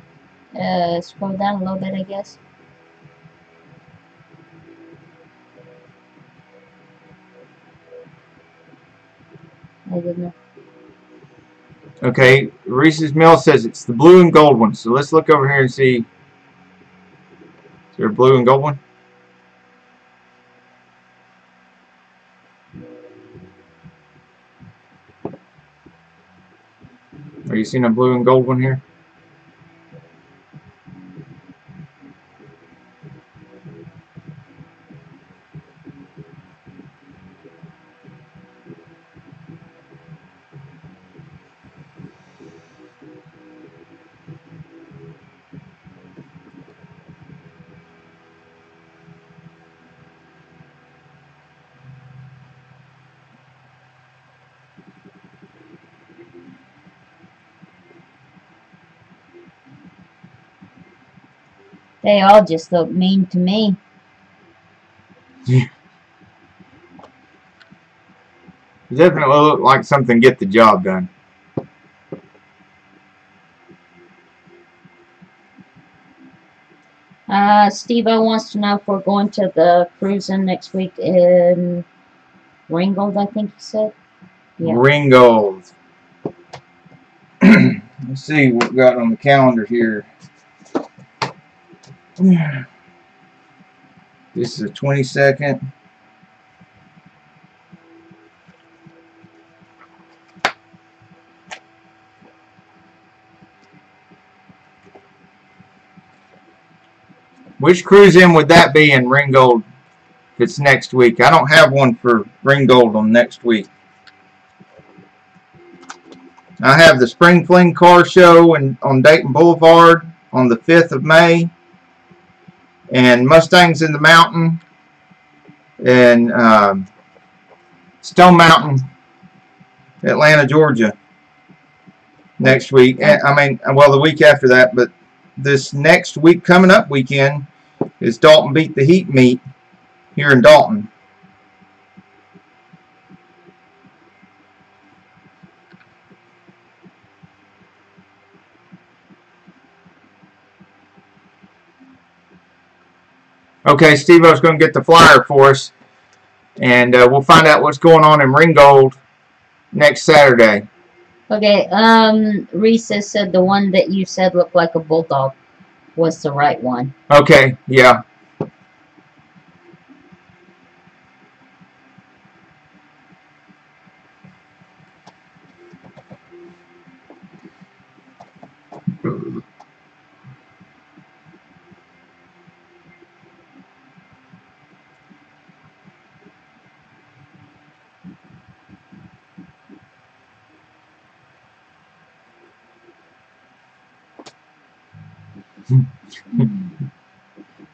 Scroll down a little bit, I guess. I don't know. Okay, Reese's Mill says it's the blue and gold one. So let's look over here and see. Is there a blue and gold one? Are you seeing a blue and gold one here? They all just look mean to me. It definitely look like something get the job done. Steve-O wants to know if we're going to the cruising next week in Ringgold, I think he said. Yeah. Ringgold. Let's Let's see what we got on the calendar here. This is the 22nd. Which cruise in would that be in Ringgold if it's next week? I don't have one for Ringgold on next week. I have the Spring Fling Car Show on Dayton Boulevard on the 5th of May. And Mustangs in the Mountain. And Stone Mountain, Atlanta, Georgia. Next week. I mean, well, the week after that. But this next week, coming up weekend, is Dalton Beat the Heat meet here in Dalton. Okay, Steve-O's going to get the flyer for us, and we'll find out what's going on in Ringgold next Saturday. Okay, Reese said the one that you said looked like a bulldog was the right one. Okay, yeah.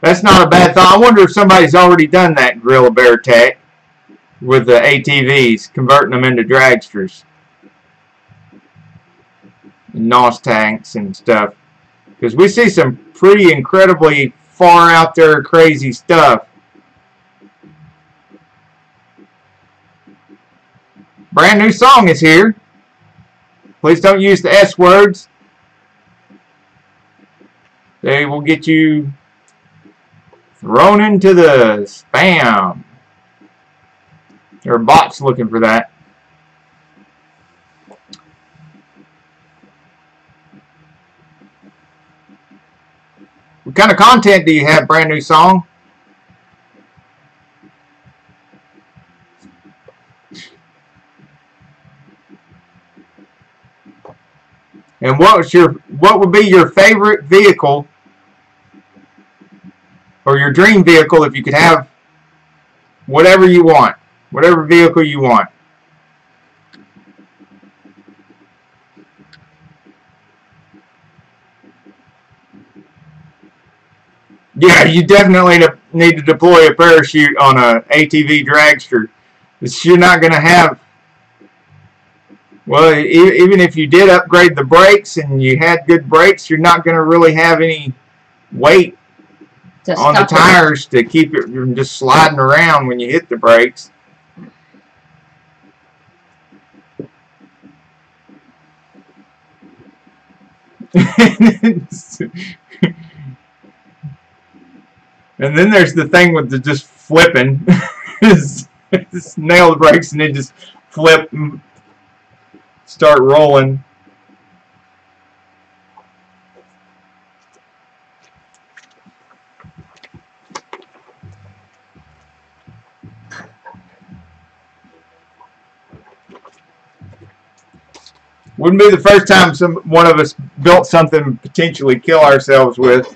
That's not a bad thought. I wonder if somebody's already done that Gorilla Bear tech with the ATVs, converting them into dragsters and NOS tanks and stuff. Because we see some pretty incredibly far out there crazy stuff. Brand new song is here. Please don't use the S words. They will get you thrown into the spam. There are bots looking for that. What kind of content do you have, brand new song? And what would be your favorite vehicle or your dream vehicle if you could have whatever you want, whatever vehicle you want? Yeah, you definitely need to deploy a parachute on a ATV dragster. You're not going to have, well, even if you did upgrade the brakes and you had good brakes, you're not going to really have any weight on the tires to keep it from just sliding around when you hit the brakes. And then there's the thing with the just flipping. Just nail the brakes and then just flip and start rolling. Wouldn't be the first time one of us built something to potentially kill ourselves with.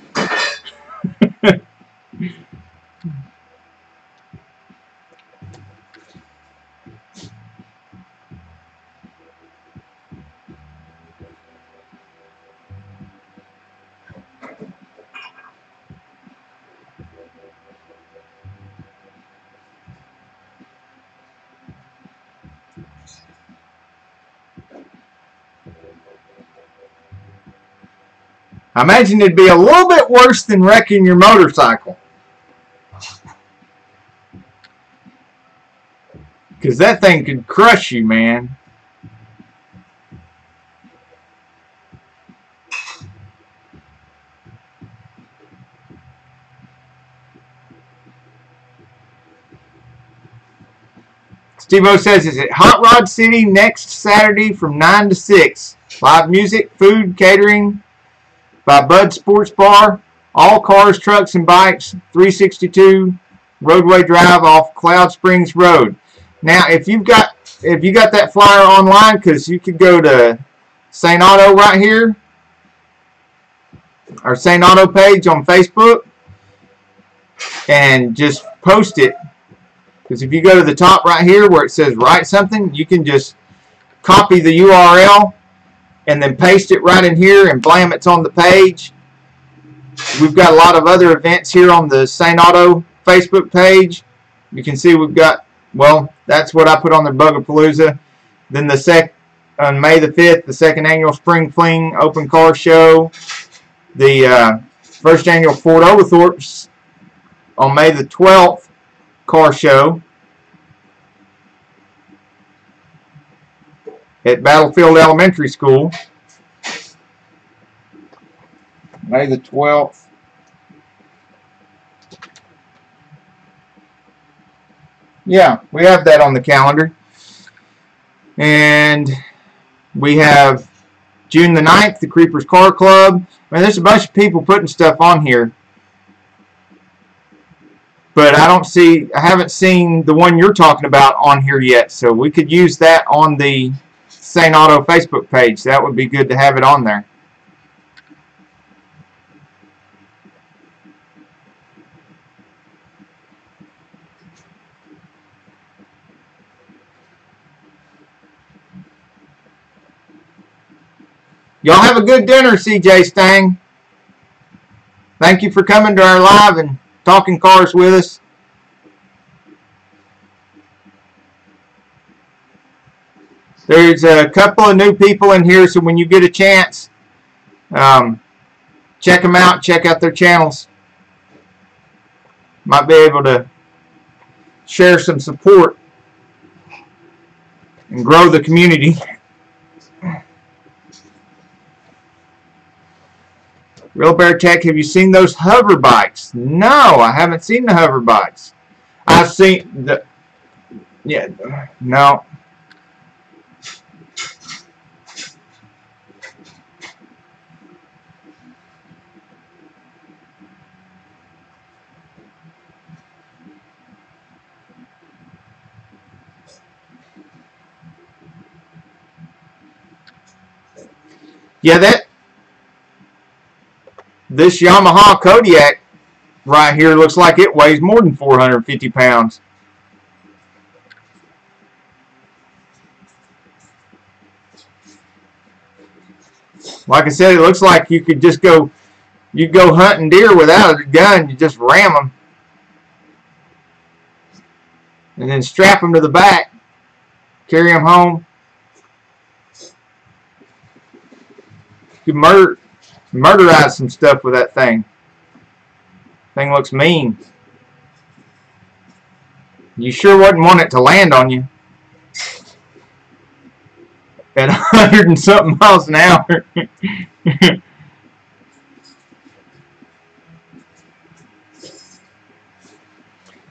I imagine it'd be a little bit worse than wrecking your motorcycle. Because that thing could crush you, man. Steve-O says, is it Hot Rod City next Saturday from 9 to 6? Live music, food, catering by Bud Sports Bar. All cars, trucks, and bikes. 362 Roadway Drive off Cloud Springs Road. Now, if you got that flyer online, because you could go to Saneauto right here, our Saneauto page on Facebook, and just post it. Because if you go to the top right here where it says write something, you can just copy the URL and then paste it right in here, and blam, it's on the page. We've got a lot of other events here on the Saneauto Facebook page. You can see we've got, well, that's what I put on the Bugapaluza. Then on May the 5th, the second annual Spring Fling Open Car Show. The first annual Ford Overthorpe's on May the 12th car show at Battlefield Elementary School. May the 12th. Yeah, we have that on the calendar. And we have June the 9th, the Creepers Car Club. I mean, there's a bunch of people putting stuff on here. But I haven't seen the one you're talking about on here yet. So we could use that on the Saneauto Facebook page. That would be good to have it on there. Y'all have a good dinner, CJ Stang. Thank you for coming to our live and talking cars with us. There's a couple of new people in here, so when you get a chance, check them out. Check out their channels. Might be able to share some support and grow the community. Real Bear Tech, have you seen those hover bikes? No, I haven't seen the hover bikes. I've seen the, yeah, no. Yeah, this Yamaha Kodiak right here looks like it weighs more than 450 pounds. Like I said, it looks like you could just go hunting deer without a gun. You just ram them and then strap them to the back, carry them home. You could murderize some stuff with that thing. Thing looks mean. You sure wouldn't want it to land on you at 100 and something miles an hour.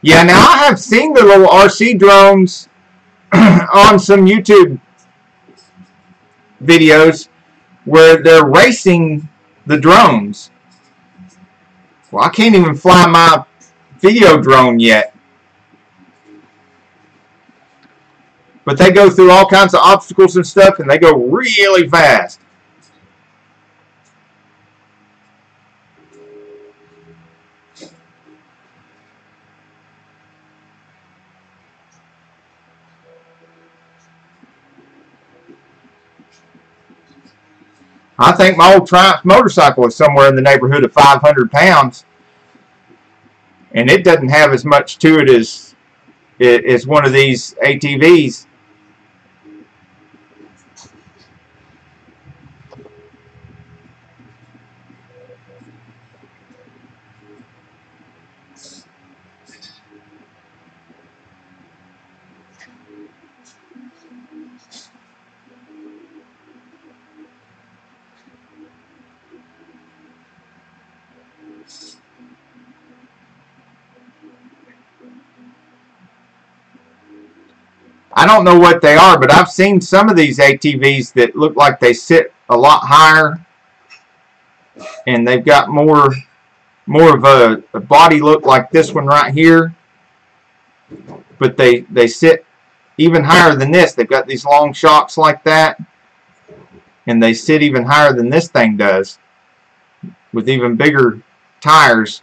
Yeah, now I have seen the little RC drones on some YouTube videos where they're racing the drones. Well, I can't even fly my video drone yet. But they go through all kinds of obstacles and stuff, and they go really fast. I think my old Triumph motorcycle is somewhere in the neighborhood of 500 pounds. And it doesn't have as much to it as one of these ATVs. I don't know what they are, but I've seen some of these ATVs that look like they sit a lot higher, and they've got more of a body look like this one right here, but they sit even higher than this. They've got these long shocks like that, and they sit even higher than this thing does, with even bigger tires.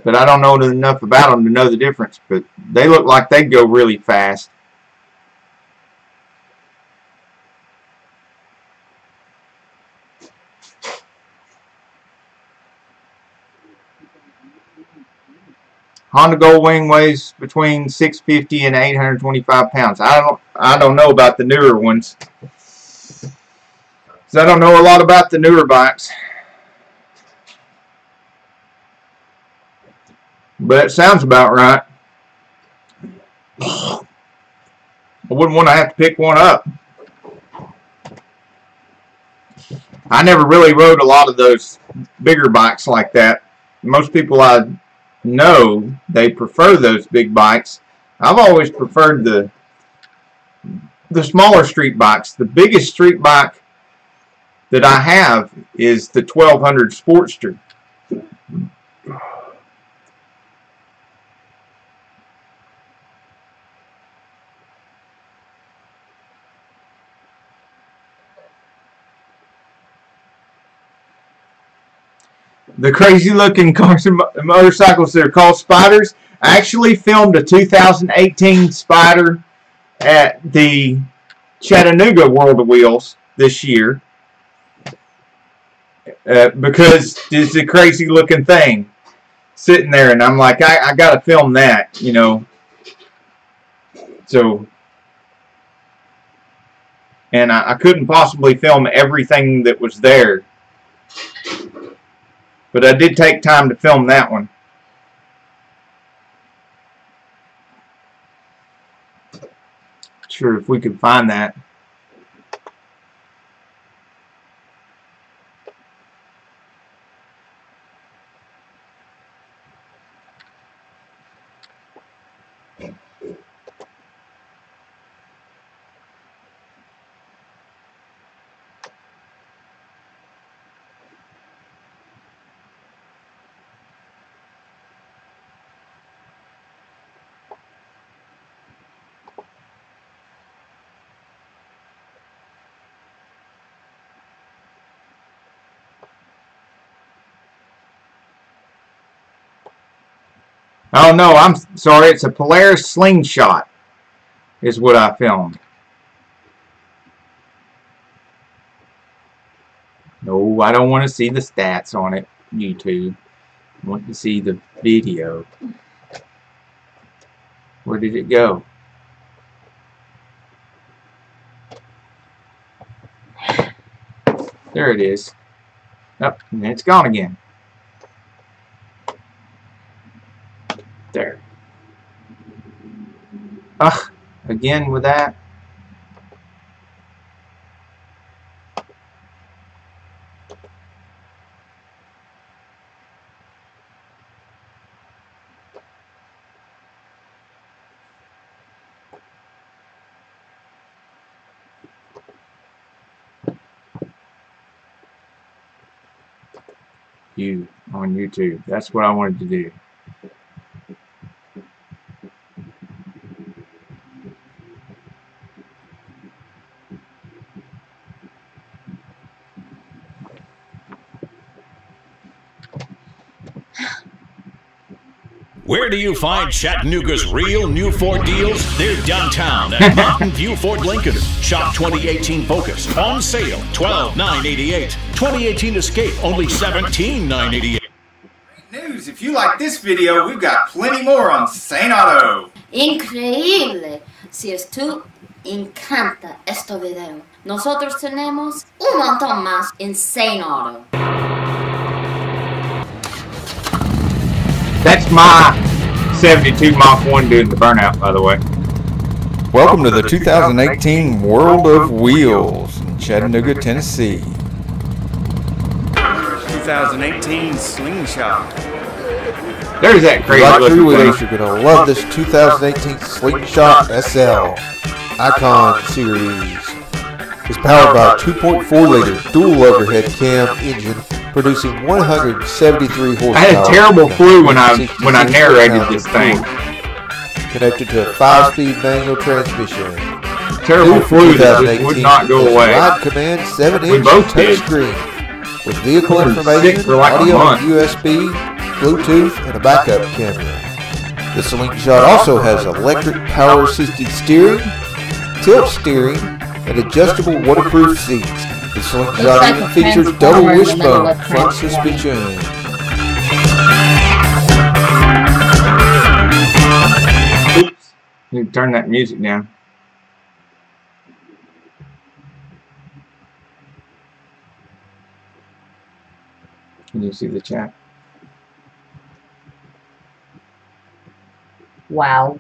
But I don't know enough about them to know the difference, but they look like they go really fast. Honda Goldwing weighs between 650 and 825 pounds. I don't know about the newer ones, 'cause I don't know a lot about the newer bikes. But it sounds about right. I wouldn't want to have to pick one up. I never really rode a lot of those bigger bikes like that. Most people I know, they prefer those big bikes. I've always preferred the smaller street bikes. The biggest street bike that I have is the 1200 Sportster. The crazy looking cars and motorcycles that are called Spiders. I actually filmed a 2018 Spider at the Chattanooga World of Wheels this year, because it's a crazy looking thing sitting there, and I'm like, I gotta film that, you know. So, and I couldn't possibly film everything that was there, but I did take time to film that one. Sure, if we could find that. Oh no, I'm sorry, it's a Polaris Slingshot is what I filmed. No, I don't want to see the stats on it, YouTube. I want to see the video. Where did it go? There it is. Oh, and it's gone again. There. Again with that. You on YouTube. That's what I wanted to do. Where do you find Chattanooga's real new Ford deals? They're downtown at Mountain View Ford Lincoln. Shop 2018 Focus on sale, $12,988. 2018 Escape, only $17,988. Great news! If you like this video, we've got plenty more on Saneauto. Increíble. Si es tú encanta este video, nosotros tenemos un montón más en Saneauto. That's my 72 Mach 1 doing the burnout, by the way. Welcome to the 2018 World of Wheels in Chattanooga, Tennessee. 2018 Slingshot. There's that crazy Like looking three-wheelers, thing. you're going to love this 2018 Slingshot SL Icon Series. It's powered by a 2.4-liter dual overhead cam engine, producing 173 horsepower. I had a terrible flu when I 66 narrated pounds this of thing. torque. Connected to a 5-speed manual transmission. Terrible New for flu that 2018 just would not go is away. Ride Command 7-inch We both did. touchscreen with vehicle We were sick information, for like a audio, month. USB, Bluetooth, and a backup camera. The Slingshot also has electric power-assisted steering, tilt steering, and adjustable waterproof seats. The Slingshot like even a features transformer double in the middle wishbone of front transforming. suspension. Oops. You turn that music down. Can you see the chat? Wow.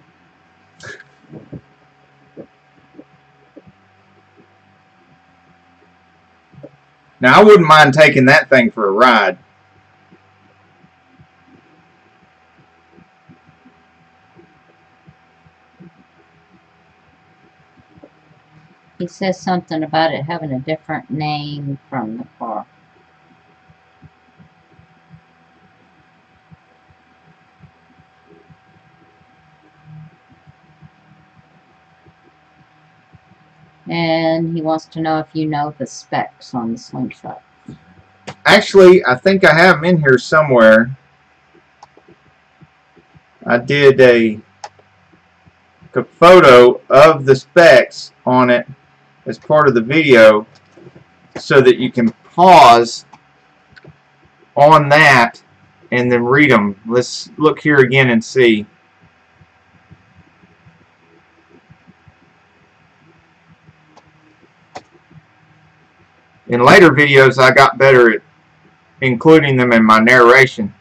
Now, I wouldn't mind taking that thing for a ride. He says something about it having a different name from the car. And he wants to know if you know the specs on the Slingshot. Actually, I think I have them in here somewhere. I did a photo of the specs on it as part of the video so that you can pause on that and then read them. Let's look here again and see. In later videos, I got better at including them in my narration.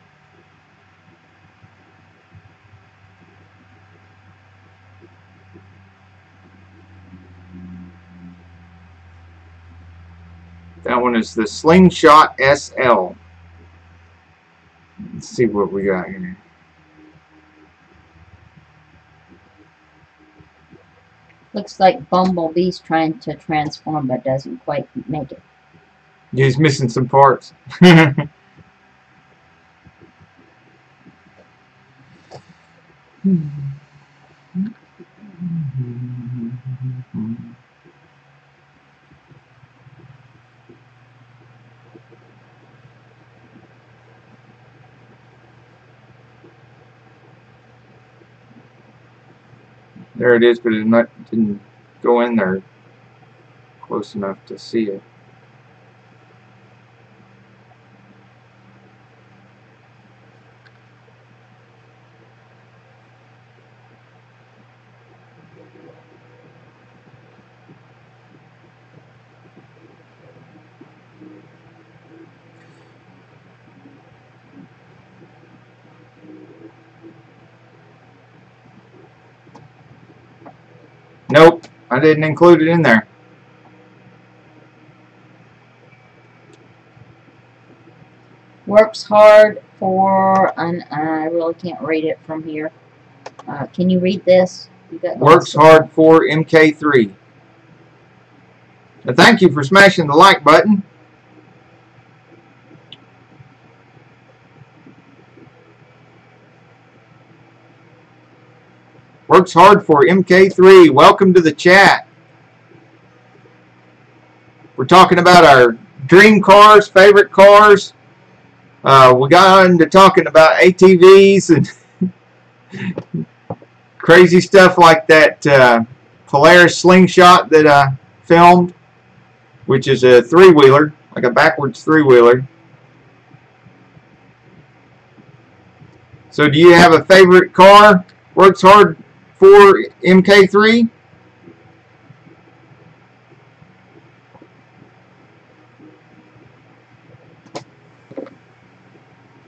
That one is the Slingshot SL. Let's see what we got here. Looks like Bumblebee's trying to transform but doesn't quite make it. He's missing some parts. There it is, but it didn't go in there close enough to see it. Nope, I didn't include it in there. Works hard for, and I really can't read it from here. Can you read this? You got Works hard for MK3. Now, thank you for smashing the like button. Works hard for MK3. Welcome to the chat. We're talking about our dream cars, favorite cars. We got into talking about ATVs and crazy stuff like that Polaris Slingshot that I filmed, which is a three-wheeler, like a backwards three-wheeler. So do you have a favorite car? Works hard for MK3?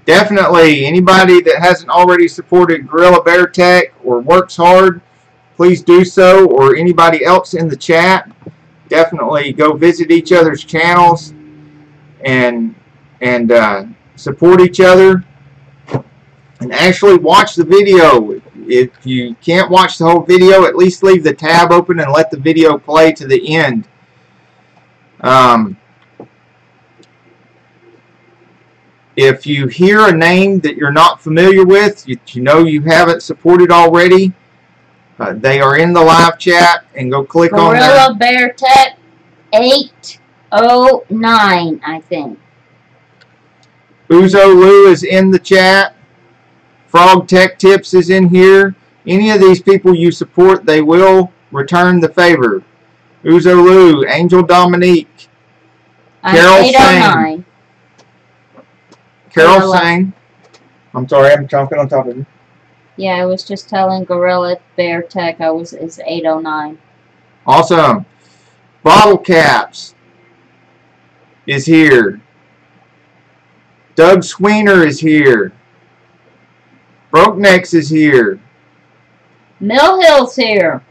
Definitely, anybody that hasn't already supported Gorilla Bear Tech or Works Hard, please do so, or anybody else in the chat. Definitely go visit each other's channels and support each other. and actually watch the video. If you can't watch the whole video, at least leave the tab open and let the video play to the end. If you hear a name that you're not familiar with, you know you haven't supported already, they are in the live chat, and go click on Gorilla Bear Tech 809, I think. Uzo Lou is in the chat. Frog Tech Tips is in here. Any of these people you support, they will return the favor. Uzo Lou, Angel Dominique, Carol Sane. Carol Sane. I'm sorry, I'm talking on top of you. Yeah, I was just telling Gorilla Bear Tech is 809. Awesome. Bottle Caps is here. Doug Sweener is here. Broke Necks is here. Mill Hill's here.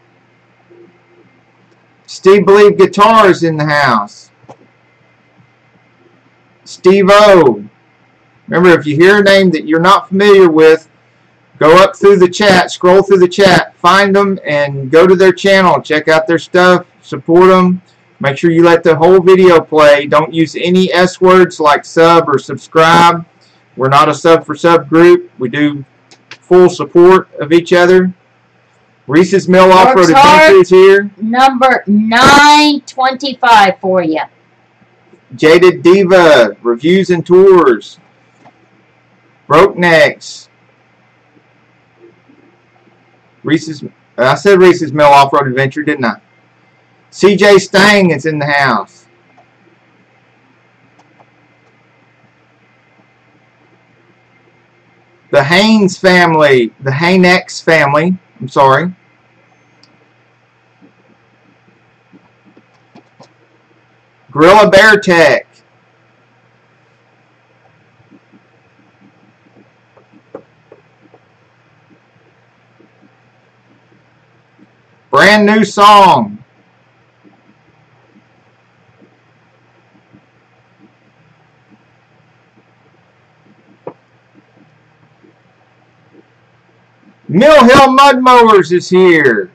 Steve Believe Guitars in the house. Steve O. Remember, if you hear a name that you're not familiar with, go up through the chat, scroll through the chat, find them, and go to their channel. Check out their stuff, support them. Make sure you let the whole video play. Don't use any S words like sub or subscribe. We're not a sub for sub group. We do full support of each other. Reese's Mill Off-Road Adventure is here. Number 925 for you. Jaded Diva, Reviews and Tours. Broke Necks. I said Reese's Mill Off-Road Adventure, didn't I? CJ Stang is in the house. The Haynes family, the Haynex family, I'm sorry. Gorilla Bear Tech. Brand new song. Mill Hill Mud Mowers is here.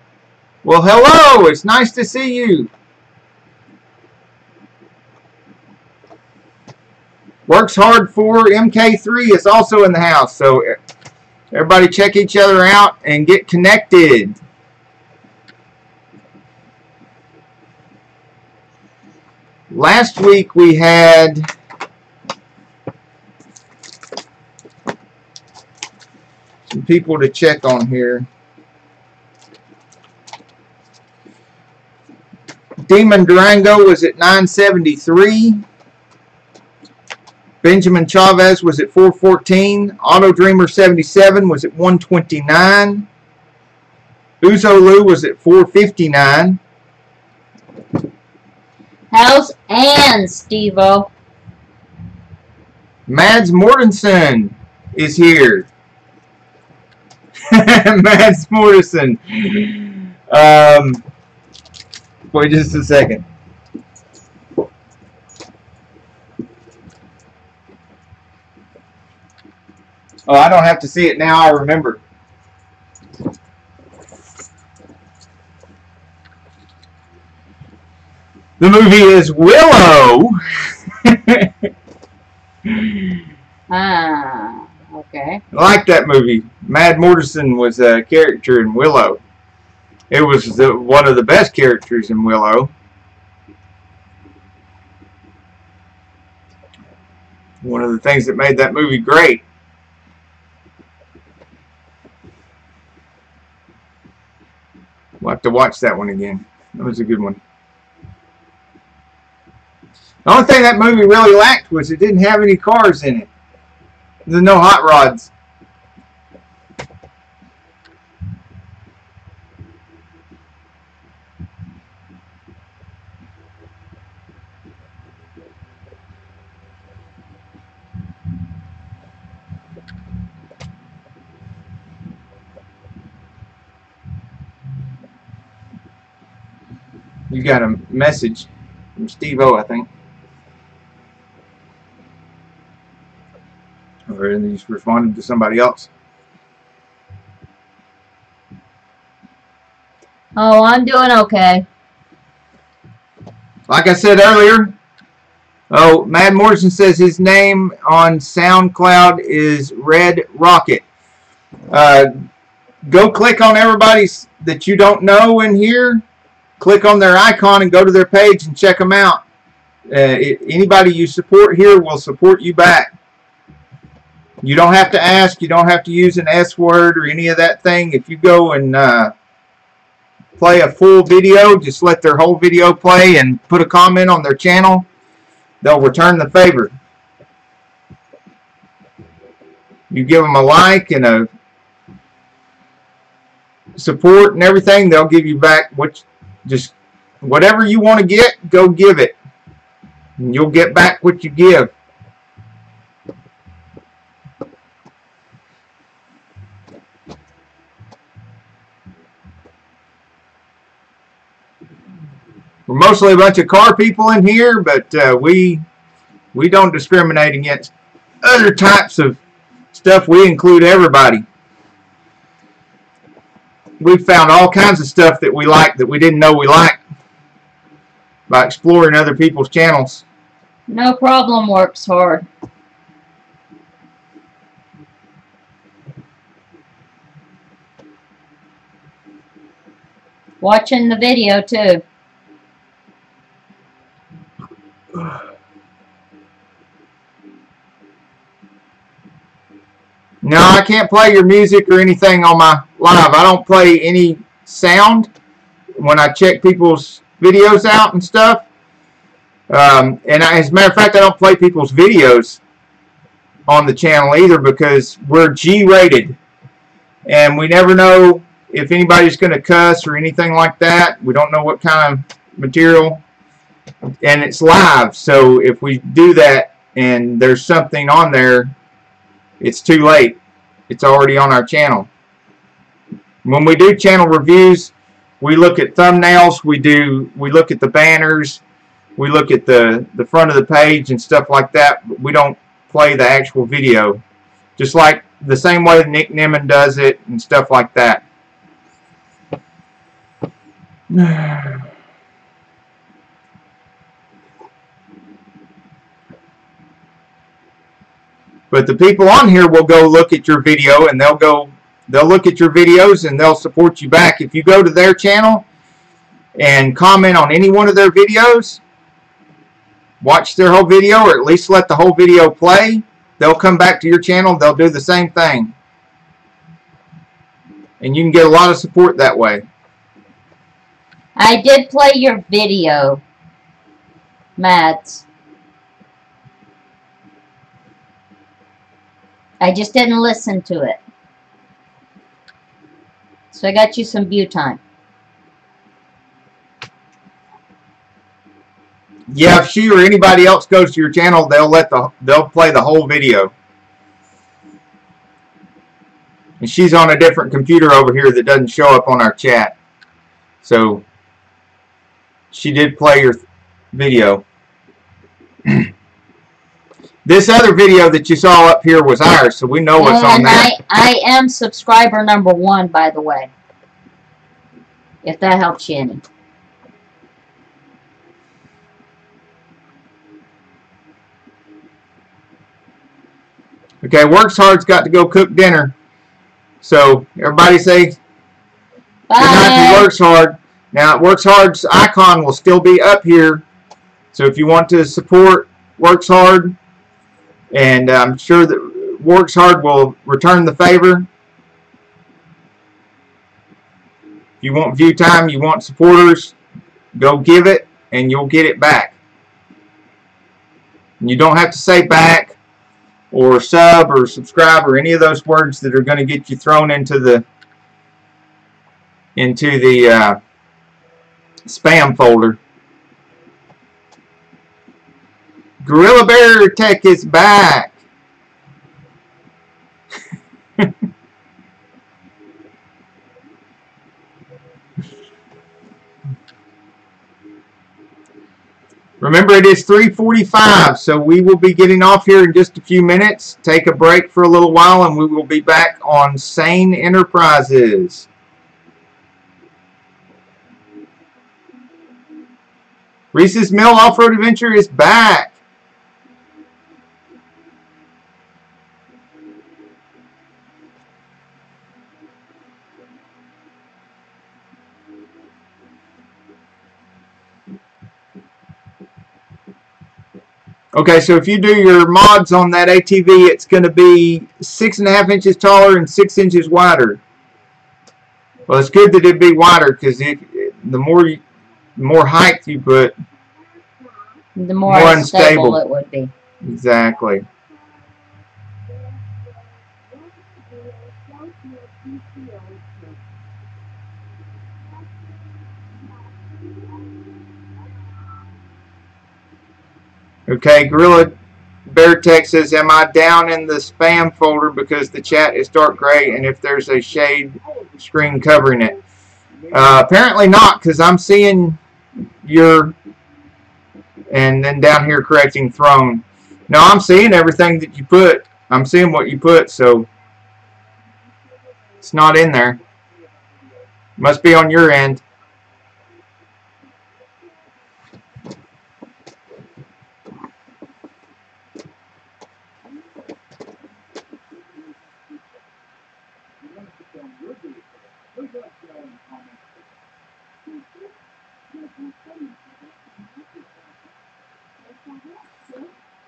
Well, hello. It's nice to see you. Works Hard for MK3 is also in the house. So everybody check each other out and get connected. Last week we had some people to check on here. Demon Durango was at 973. Benjamin Chavez was at 414. Auto Dreamer 77 was at 129. Uzo Lou was at 459. How's Ann, Steve-O? Mads Mortensen is here. Mads Mortensen. Wait just a second. Oh, I don't have to see it now. I remember. The movie is Willow. Okay. I like that movie. Mad Mortensen was a character in Willow. It was one of the best characters in Willow. One of the things that made that movie great. We'll have to watch that one again. That was a good one. The only thing that movie really lacked was it didn't have any cars in it. There's no hot rods. You got a message from Steve-O, I think. Or he's responded to somebody else. Oh, I'm doing okay. Like I said earlier, oh, Mad Morrison says his name on SoundCloud is Red Rocket. Go click on everybody's that you don't know in here. Click on their icon and go to their page and check them out. Anybody you support here will support you back. You don't have to ask. You don't have to use an S word or any of that thing. If you go and play a full video, just let their whole video play and put a comment on their channel. They'll return the favor. You give them a like and a support and everything, they'll give you back just whatever you want to get, go give it. And you'll get back what you give. We're mostly a bunch of car people in here, but we don't discriminate against other types of stuff. We include everybody. We've found all kinds of stuff that we like that we didn't know we liked by exploring other people's channels. No problem, works hard. Watching the video too. No, I can't play your music or anything on my live. I don't play any sound when I check people's videos out and stuff. As a matter of fact, I don't play people's videos on the channel either because we're G-rated. And we never know if anybody's going to cuss or anything like that. We don't know what kind of material. And it's live, so if we do that and there's something on there, it's too late. It's already on our channel. When we do channel reviews, we look at thumbnails, we look at the banners, we look at the front of the page and stuff like that, but we don't play the actual video. Just like the same way Nick Nimmin does it and stuff like that. But the people on here will go look at your video and they'll look at your videos and they'll support you back. If you go to their channel and comment on any one of their videos, watch their whole video or at least let the whole video play, they'll come back to your channel, they'll do the same thing. And you can get a lot of support that way. I did play your video, Mads. I just didn't listen to it. So I got you some view time. Yeah, if she or anybody else goes to your channel, they'll play the whole video. And she's on a different computer over here that doesn't show up on our chat. So she did play your video. This other video that you saw up here was ours, so we know what's on that. I am subscriber number 1, by the way. If that helps you any. Okay, Works Hard's got to go cook dinner. So everybody say bye. Good night to Works Hard. Now, Works Hard's icon will still be up here. So if you want to support Works Hard, and I'm sure that Works Hard will return the favor. If you want view time, you want supporters, go give it, and you'll get it back. And you don't have to say back, or sub, or subscribe, or any of those words that are going to get you thrown into the spam folder. Gorilla Bear Tech is back. Remember, it is 3:45, so we will be getting off here in just a few minutes. Take a break for a little while, and we will be back on Sane Enterprises. Reese's Mill Off-Road Adventure is back. Okay, so if you do your mods on that ATV, it's going to be 6.5 inches taller and 6 inches wider. Well, it's good that it be wider because the more height you put, the more unstable it would be. Exactly. Okay, Gorilla Bear Tech says, am I down in the spam folder because the chat is dark gray and if there's a shade screen covering it? Apparently not, because I'm seeing your, and then down here correcting Throne. No, I'm seeing everything that you put. I'm seeing what you put, so it's not in there. Must be on your end.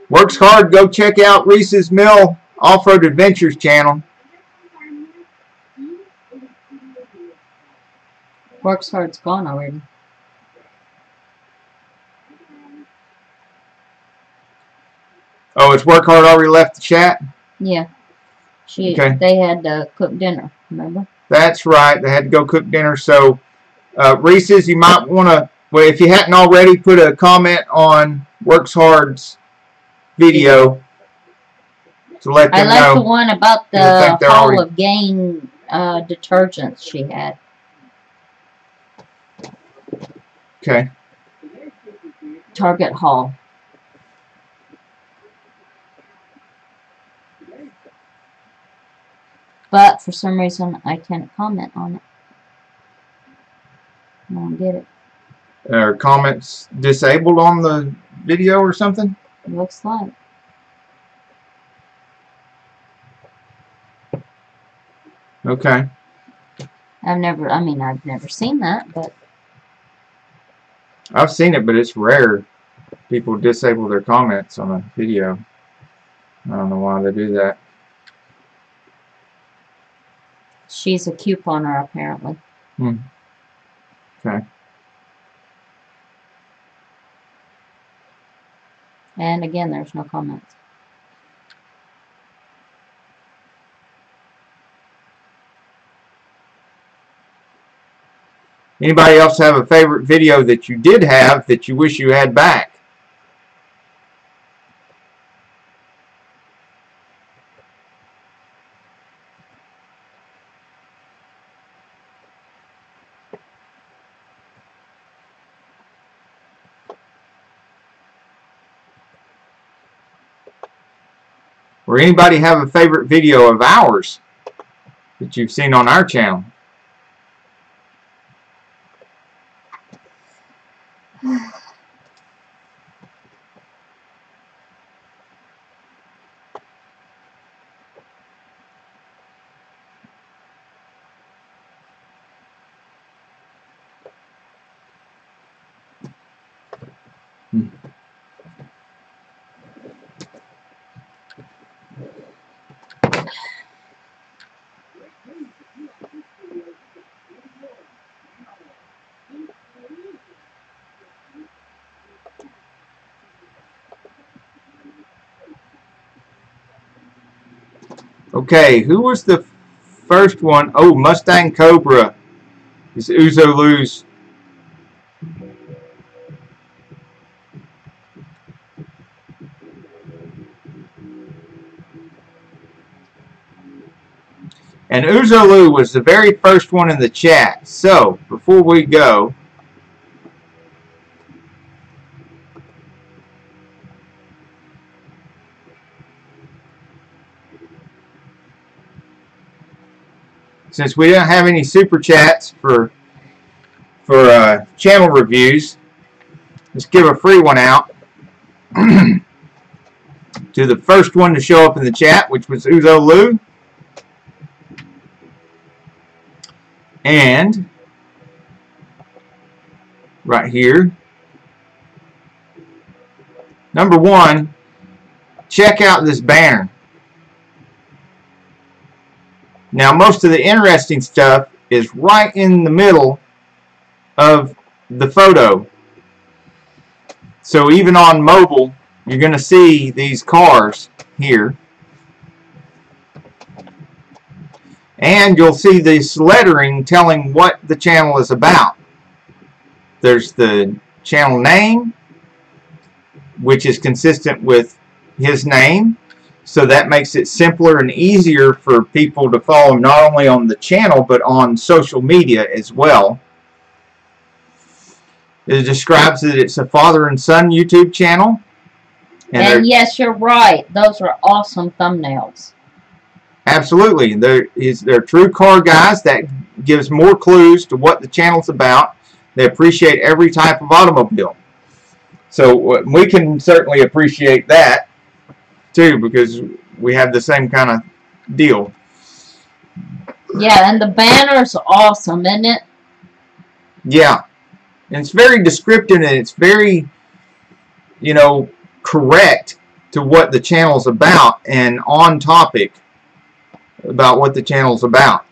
Works hard. Go check out Reese's Mill Off-Road Adventures channel. Works hard's gone already. Oh, it's Work Hard already left the chat? Yeah. Okay. They had to cook dinner, remember? That's right. They had to go cook dinner. So, Reese's, you might want to, well, if you hadn't already, put a comment on Works Hard's video to let them know. I like the one about the Hall of Gain detergents she had. Okay. Target Hall. But for some reason, I can't comment on it. I don't get it. Are comments disabled on the video or something? It looks like. Okay. I've never seen that, but I've seen it, but it's rare. People disable their comments on a video. I don't know why they do that. She's a couponer, apparently. Okay. And again, there's no comments. Anybody else have a favorite video that you did have that you wish you had back? Or anybody have a favorite video of ours that you've seen on our channel? Okay, who was the first one? Oh, Mustang Cobra. It's Uzo Luz. And Uzolu was the very first one in the chat. So, before we go, since we don't have any super chats for channel reviews, let's give a free one out to the first one to show up in the chat, which was Uzo Lou. And right here, number one, check out this banner. Now, most of the interesting stuff is right in the middle of the photo. So even on mobile, you're going to see these cars here. And you'll see this lettering telling what the channel is about. There's the channel name, which is consistent with his name. So that makes it simpler and easier for people to follow him not only on the channel, but on social media as well. It describes that it's a father and son YouTube channel. And yes, you're right. Those are awesome thumbnails. Absolutely. They're true car guys. That gives more clues to what the channel's about. They appreciate every type of automobile. So we can certainly appreciate that too, because we have the same kind of deal. Yeah, and the banner's awesome, isn't it? Yeah. And it's very descriptive, and it's very, you know, correct to what the channel's about and on topic about what the channel's about.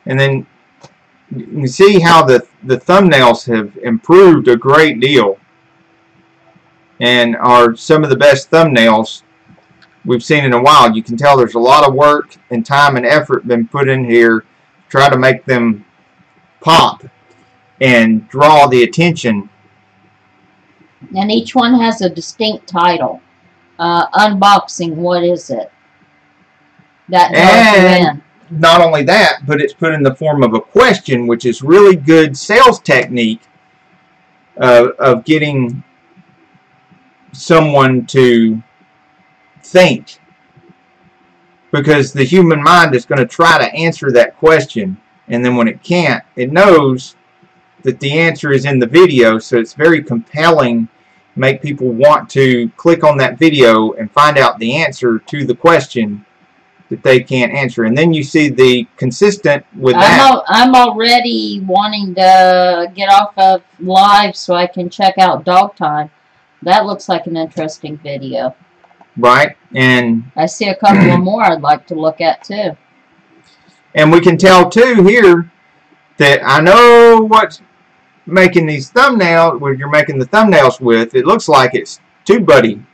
And then you see how the thumbnails have improved a great deal and are some of the best thumbnails we've seen in a while. You can tell there's a lot of work and time and effort been put in here to try to make them pop and draw the attention. And each one has a distinct title. Unboxing, what is it? That And not only that, but it's put in the form of a question, which is really good sales technique of getting someone to think. Because the human mind is going to try to answer that question, and then when it can't, it knows that the answer is in the video, so it's very compelling, make people want to click on that video and find out the answer to the question that they can't answer. And then you see the consistent with that. I'm already wanting to get off of live so I can check out Dog Time. That looks like an interesting video. Right, and I see a couple more I'd like to look at too. And we can tell too here that I know what's making these thumbnails, what you're making the thumbnails with. It looks like it's TubeBuddy.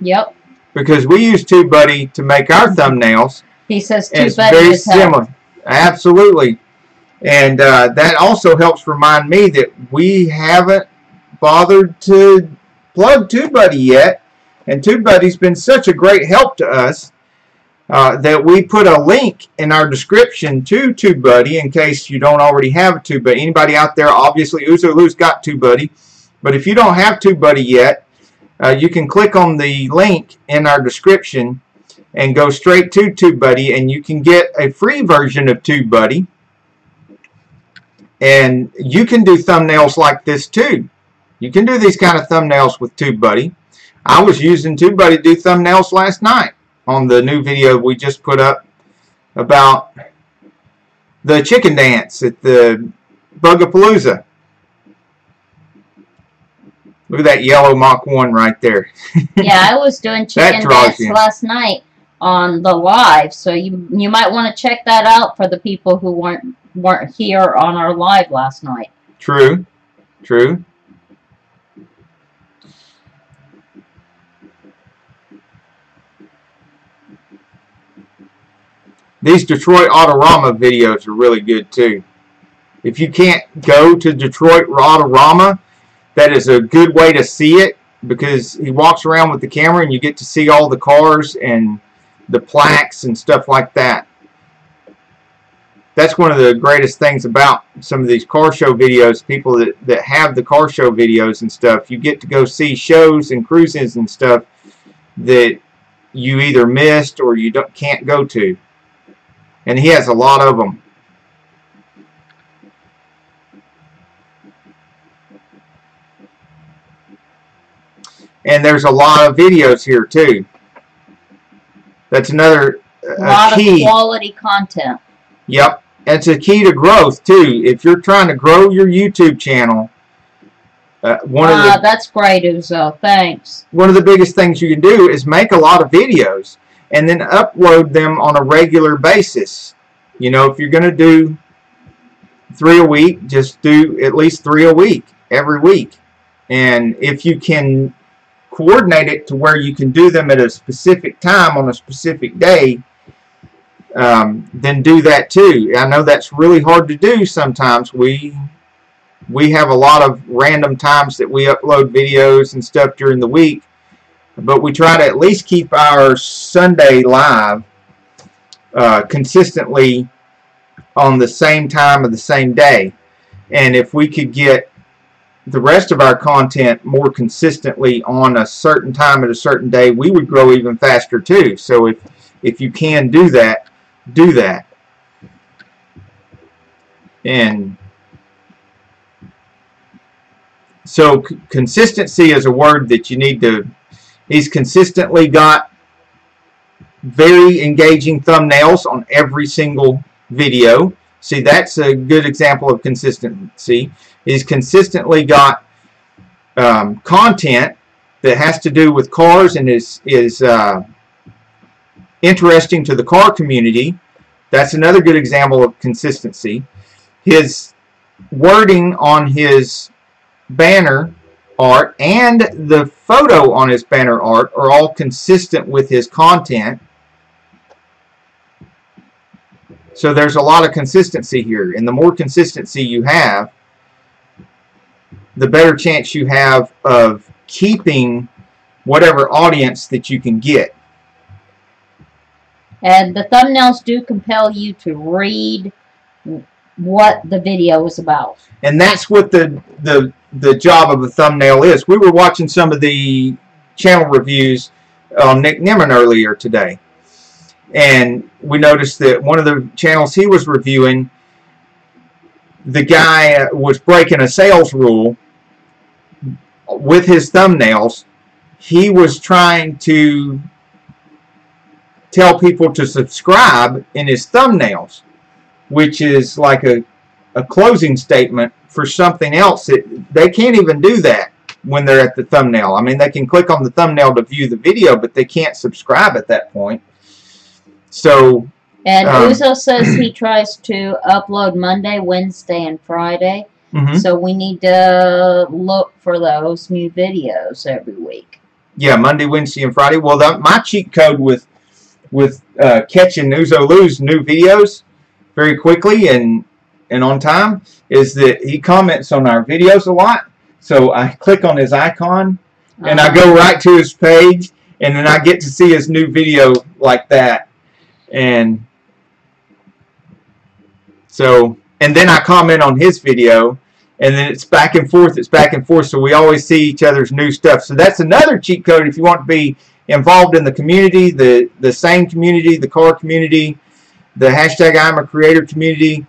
Yep. Because we use TubeBuddy to make our thumbnails. He says TubeBuddy is very similar. Absolutely. And that also helps remind me that we haven't bothered to plug TubeBuddy yet. And TubeBuddy's been such a great help to us that we put a link in our description to TubeBuddy in case you don't already have a TubeBuddy. Anybody out there, obviously Uzo Lou's got TubeBuddy. But if you don't have TubeBuddy yet, you can click on the link in our description and go straight to TubeBuddy, and you can get a free version of TubeBuddy. And you can do thumbnails like this too. You can do these kind of thumbnails with TubeBuddy. I was using TubeBuddy to do thumbnails last night on the new video we just put up about the chicken dance at the Bugapaluza. Look at that yellow Mach 1 right there. Yeah, I was doing chicken dance last night on the live, so you might want to check that out for the people who weren't here on our live last night. True, true. These Detroit Autorama videos are really good too. If you can't go to Detroit Autorama, that is a good way to see it, because he walks around with the camera and you get to see all the cars and the plaques and stuff like that. That's one of the greatest things about some of these car show videos. People that have the car show videos and stuff, you get to go see shows and cruises and stuff that you either missed or you can't go to. And he has a lot of them. And there's a lot of videos here too. That's another lot key. of quality content. Yep. It's a key to growth too. If you're trying to grow your YouTube channel, that's great, Uzo. Thanks. One of the biggest things you can do is make a lot of videos and then upload them on a regular basis. You know, if you're going to do 3 a week, just do at least 3 a week, every week. And if you can coordinate it to where you can do them at a specific time on a specific day, then do that too. I know that's really hard to do sometimes. We have a lot of random times that we upload videos and stuff during the week, but we try to at least keep our Sunday live consistently on the same time of the same day. And if we could get the rest of our content more consistently on a certain time at a certain day, we would grow even faster too. So if you can do that, do that. And so consistency is a word that you need to. He's consistently got very engaging thumbnails on every single video. See, that's a good example of consistency. He's consistently got content that has to do with cars and is interesting to the car community. That's another good example of consistency. His wording on his banner art and the photo on his banner art are all consistent with his content. So there's a lot of consistency here, and the more consistency you have, the better chance you have of keeping whatever audience that you can get. And the thumbnails do compel you to read what the video is about. And that's what the job of a thumbnail is. We were watching some of the channel reviews on Nick Nimmin earlier today, and we noticed that one of the channels he was reviewing, the guy was breaking a sales rule with his thumbnails. He was trying to tell people to subscribe in his thumbnails, which is like a closing statement for something else. They can't even do that when they're at the thumbnail. I mean, they can click on the thumbnail to view the video, but they can't subscribe at that point. So, and Uzo says he tries to upload Monday, Wednesday, and Friday. Mm-hmm. So we need to look for those new videos every week. Yeah, Monday, Wednesday, and Friday. Well, my cheat code with catching Uzo Lou's new videos very quickly and on time is that he comments on our videos a lot. So I click on his icon and I go right to his page, and then I get to see his new video like that. And so, and then I comment on his video, and then it's back and forth. It's back and forth. So we always see each other's new stuff. So that's another cheat code if you want to be involved in the community, the Sane community, the car community, the hashtag I'm a Creator community.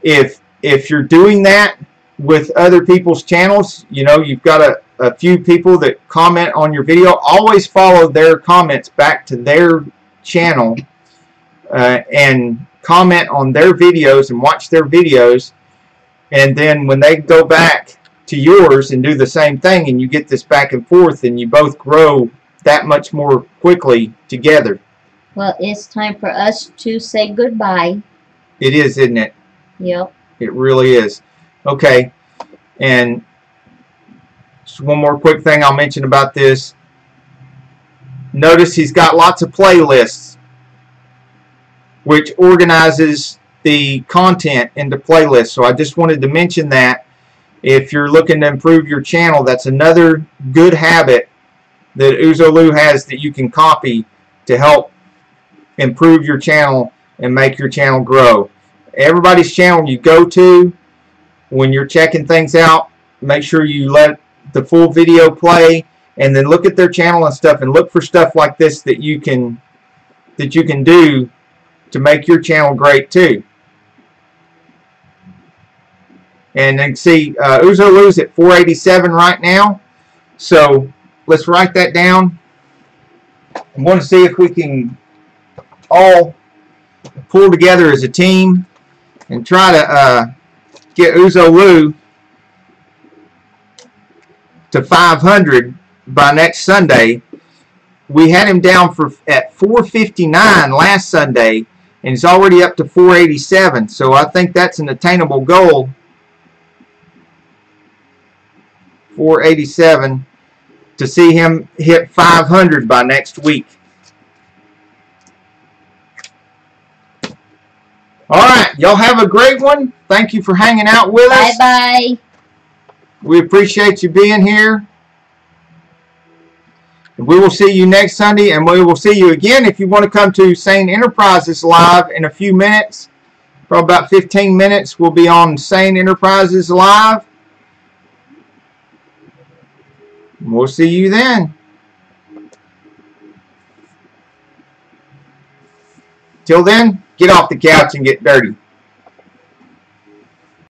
If you're doing that with other people's channels, you know, you've got a few people that comment on your video, always follow their comments back to their channel and comment on their videos and watch their videos, and then when they go back to yours and do the same thing, and you get this back and forth, and you both grow that much more quickly together. Well, it's time for us to say goodbye. It is, isn't it? Yep. It really is. Okay, and just one more quick thing I'll mention about this. Notice he's got lots of playlists, which organizes the content into playlists. So I just wanted to mention that if you're looking to improve your channel, that's another good habit that Uzo Lou has that you can copy to help improve your channel and make your channel grow. Everybody's channel you go to, when you're checking things out, make sure you let the full video play, and then look at their channel and stuff, and look for stuff like this that you can do to make your channel great too. And then see, Uzo Lou's at 487 right now, so let's write that down. I want to see if we can all pull together as a team and try to get Uzo Lou to 500 by next Sunday. We had him down at 459 last Sunday, and he's already up to 487. So I think that's an attainable goal. 487 to see him hit 500 by next week. All right, y'all have a great one. Thank you for hanging out with us. Bye-bye. We appreciate you being here. We will see you next Sunday, and we will see you again if you want to come to Sane Enterprises Live in a few minutes. For about 15 minutes, we'll be on Sane Enterprises Live. We'll see you then. Till then, get off the couch and get dirty.